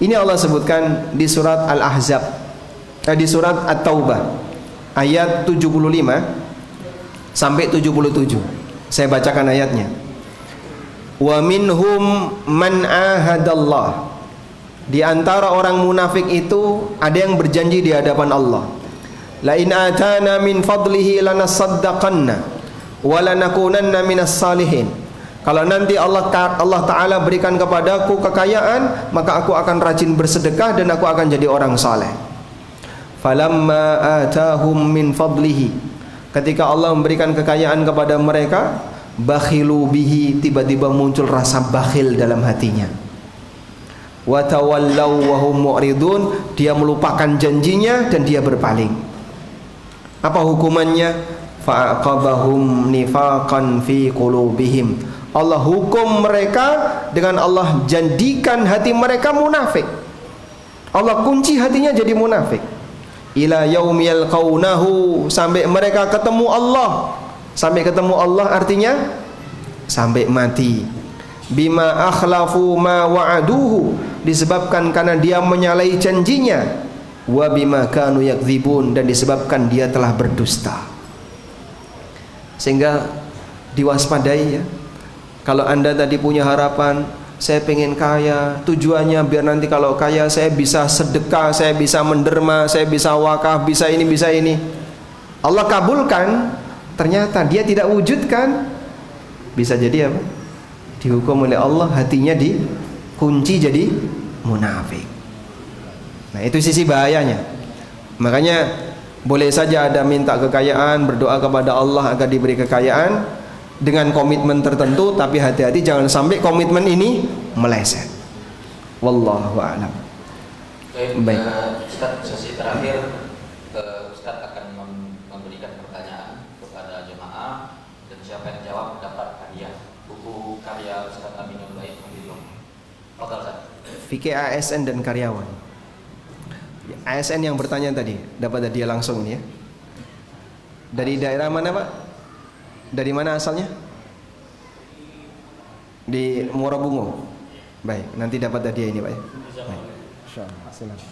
Ini Allah sebutkan di surat Al-Ahzab, di surat At-Taubah ayat 75 sampai 77. Saya bacakan ayatnya. Wa minhum man ahadallah. Di antara orang munafik itu ada yang berjanji di hadapan Allah. La in atana min fadlihi lanasaddaqanna walanakunanna minas salihin. Kalau nanti Allah Ta'ala berikan kepadaku kekayaan, maka aku akan rajin bersedekah dan aku akan jadi orang saleh. Falamma atahum min fadlihi, ketika Allah memberikan kekayaan kepada mereka, bakhilu bihi, tiba-tiba muncul rasa bakhil dalam hatinya. Wa tawallaw wa hum mu'ridun, dia melupakan janjinya dan dia berpaling. Apa hukumannya? Fa'aqabahum nifaqan fi qulubihim, Allah hukum mereka dengan Allah jadikan hati mereka munafik. Allah kunci hatinya jadi munafik. Ila yaumi yalqaunahu, sampai mereka ketemu Allah. Sampai ketemu Allah artinya sampai mati. Bima akhlafu ma wa'aduhu, disebabkan karena dia menyalahi janjinya. Wa bima kanu yakdzibun, dan disebabkan dia telah berdusta. Sehingga diwaspadai ya. Kalau Anda tadi punya harapan, saya pengen kaya, tujuannya biar nanti kalau kaya saya bisa sedekah, saya bisa menderma, saya bisa wakaf, bisa ini, bisa ini. Allah kabulkan, ternyata dia tidak wujudkan. Bisa jadi apa? Dihukum oleh Allah, hatinya dikunci jadi munafik. Nah, itu sisi bahayanya. Makanya boleh saja ada minta kekayaan, berdoa kepada Allah agar diberi kekayaan dengan komitmen tertentu, tapi hati-hati jangan sampai komitmen ini meleset. Wallahu a'lam. Baik. Ustaz, sesi terakhir, Ustaz akan memberikan pertanyaan kepada jemaah dan siapa yang jawab dapat hadiah buku karya Ustaz Aminul Baik Mahidullah. Total Ustaz. Fikih ASN dan karyawan. ASN yang bertanya tadi dapat hadiah langsung ini ya. Dari daerah mana Pak? Dari mana asalnya? Di Muarabungo. Baik, nanti dapat hadiah ini Pak ya. Baik. Insyaallah. Silakan.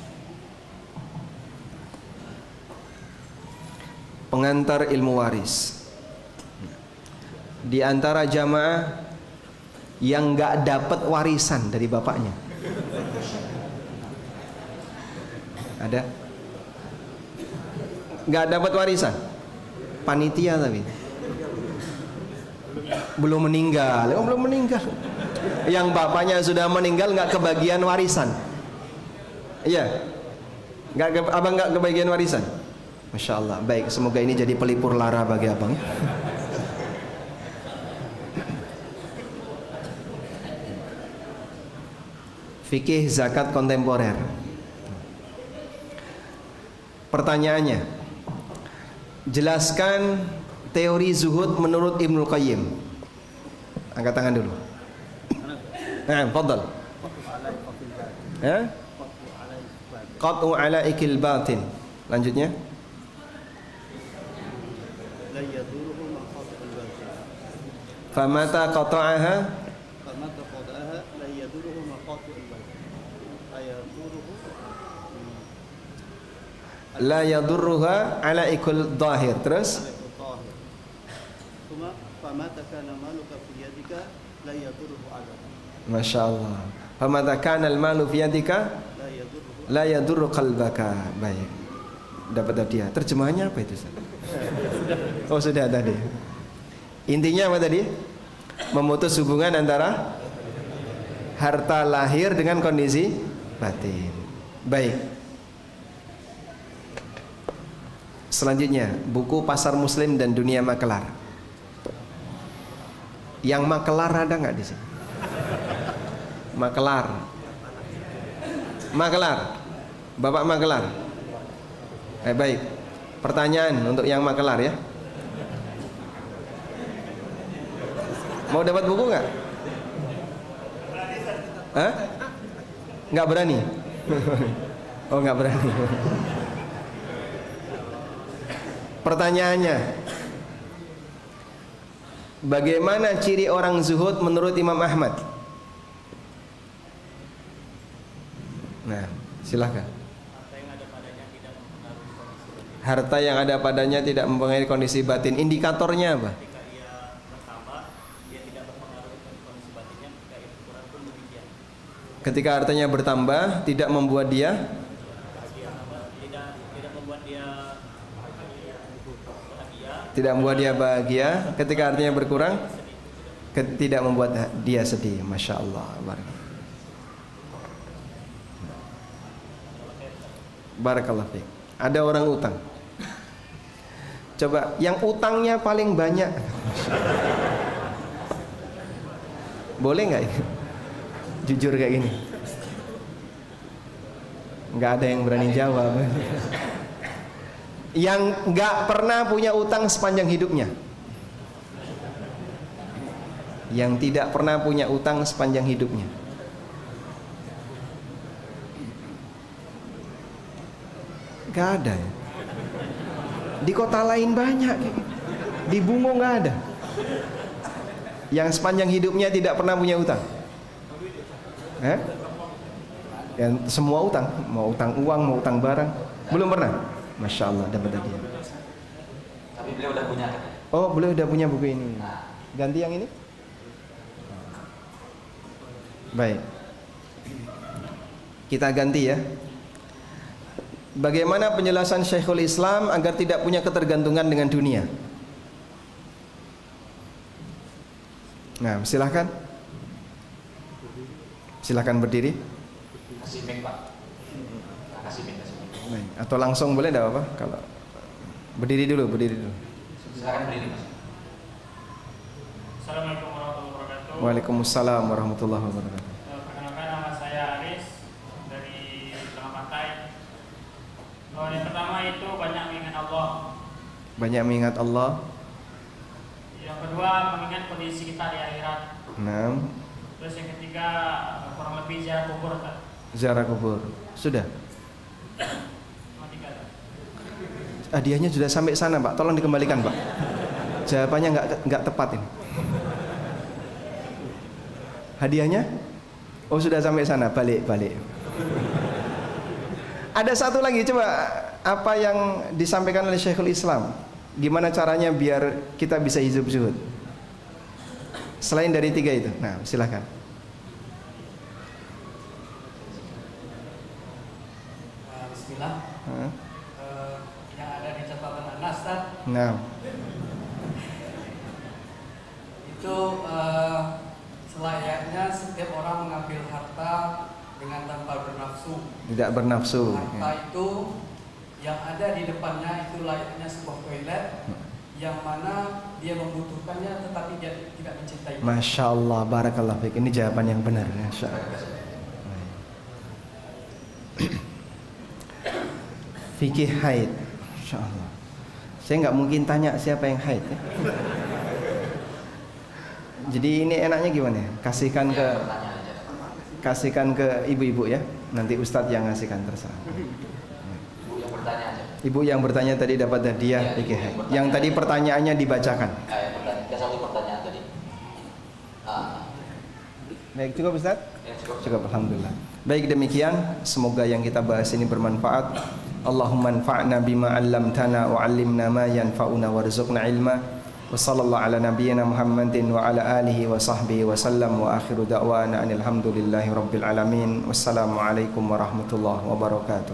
Pengantar ilmu waris. Di antara jamaah yang enggak dapat warisan dari bapaknya. Ada? Enggak dapat warisan. Panitia tapi belum meninggal. Yang bapaknya sudah meninggal nggak kebagian warisan. Iya, abang nggak kebagian warisan. Masya Allah. Baik, semoga ini jadi pelipur lara bagi abang ya. Fikih zakat kontemporer. Pertanyaannya, jelaskan teori zuhud menurut Ibnul Qayyim. Angkat tangan dulu. Nah, fadal. Qat'u ala ikil batin. Lanjutnya. Famata qata'aha la yadurruha ala ikul zahir. Terus Masya Allah. Famata kana al-malu fi yadika la yadurru qalbaka. Baik. Dapat hadiah. Terjemahannya apa itu? Oh, sudah tadi. Intinya apa tadi? Memutus hubungan antara harta lahir dengan kondisi batin. Baik. Selanjutnya, buku Pasar Muslim dan Dunia Makelar. Yang makelar ada nggak di sini? Makelar. Bapak makelar. Baik. Pertanyaan untuk yang makelar ya. Mau dapat buku nggak? Hah? Nggak berani? Oh, nggak berani. Pertanyaannya, bagaimana ciri orang zuhud menurut Imam Ahmad? Nah, silakan. Harta yang ada padanya tidak mempengaruhi kondisi batin. Indikatornya apa? Ketika hartanya bertambah, tidak membuat dia tidak membuat dia bahagia, tidak membuat dia bahagia. Ketika artinya berkurang, tidak membuat dia sedih. Masya Allah. Barakallah fiik. Ada orang utang. Coba yang utangnya paling banyak. Boleh nggak ini? Jujur kayak gini. Nggak ada yang berani jawab. Yang nggak pernah punya utang sepanjang hidupnya. Yang tidak pernah punya utang sepanjang hidupnya. Nggak ada ya. Di kota lain banyak, di Bungo nggak ada. Yang sepanjang hidupnya tidak pernah punya utang. Yang semua utang, mau utang uang, mau utang barang, belum pernah. Masya Allah, dapat hadiah. Tapi beliau udah punya. Oh, beliau udah punya buku ini. Ganti yang ini. Baik. Kita ganti ya. Bagaimana penjelasan Syekhul Islam agar tidak punya ketergantungan dengan dunia? Nah, silahkan. Silahkan berdiri. Kasih mic, Pak. Kasih mic. Baik. Atau langsung boleh, tidak apa-apa. Kalau berdiri dulu. Silakan berdiri, Mas. Assalamualaikum warahmatullahi wabarakatuh. Waalaikumsalam warahmatullahi wabarakatuh. Perkenalkan, nama saya Aris dari Tengah Pantai. Yang pertama itu banyak mengingat Allah. Banyak mengingat Allah. Yang kedua mengingat kondisi kita di akhirat. 6. Terus yang ketiga kurang lebih ziarah kubur. Ziarah kubur. Sudah. Cuma 3. Hadiahnya sudah sampai sana, Pak. Tolong dikembalikan, Pak. Jawabannya nggak tepat ini. Hadiahnya? Oh, sudah sampai sana. Balik. Ada satu lagi, coba apa yang disampaikan oleh Syekhul Islam. Gimana caranya biar kita bisa hidup zuhud? Selain dari 3 itu. Nah, silahkan. Bismillah. Yang ada di catatan Anas, Nah. itu selayaknya setiap orang mengambil harta dengan tanpa bernafsu. Tidak bernafsu. Harta itu yang ada di depannya itu layaknya sebuah toilet yang mana dia membutuhkannya tetapi dia tidak mencintai. Masya Allah, barakallah fiik. Ini jawaban yang benar. Masya Allah. Fikih haid. Masya Allah. Saya nggak mungkin tanya siapa yang haid ya. Jadi ini enaknya gimana? Kasihkan ke ibu-ibu ya. Nanti Ustadz yang ngasihkan, terserah. Ibu yang bertanya tadi dapat hadiah fikih haid. Yang tadi pertanyaannya dibacakan. Ada satu pertanyaan tadi. Baik, cukup Ustadz? Cukup, alhamdulillah. Baik, demikian semoga yang kita bahas ini bermanfaat. Allahumma anfa'na bima 'allamtana wa 'allimna ma yanfa'una warzuqna ilma. Wa sallallahu ala nabiyyina Muhammadin wa ala alihi wa sahbihi wa sallam wa akhiru da'wana alhamdulillahi rabbil alamin. Wassalamualaikum warahmatullahi wabarakatuh.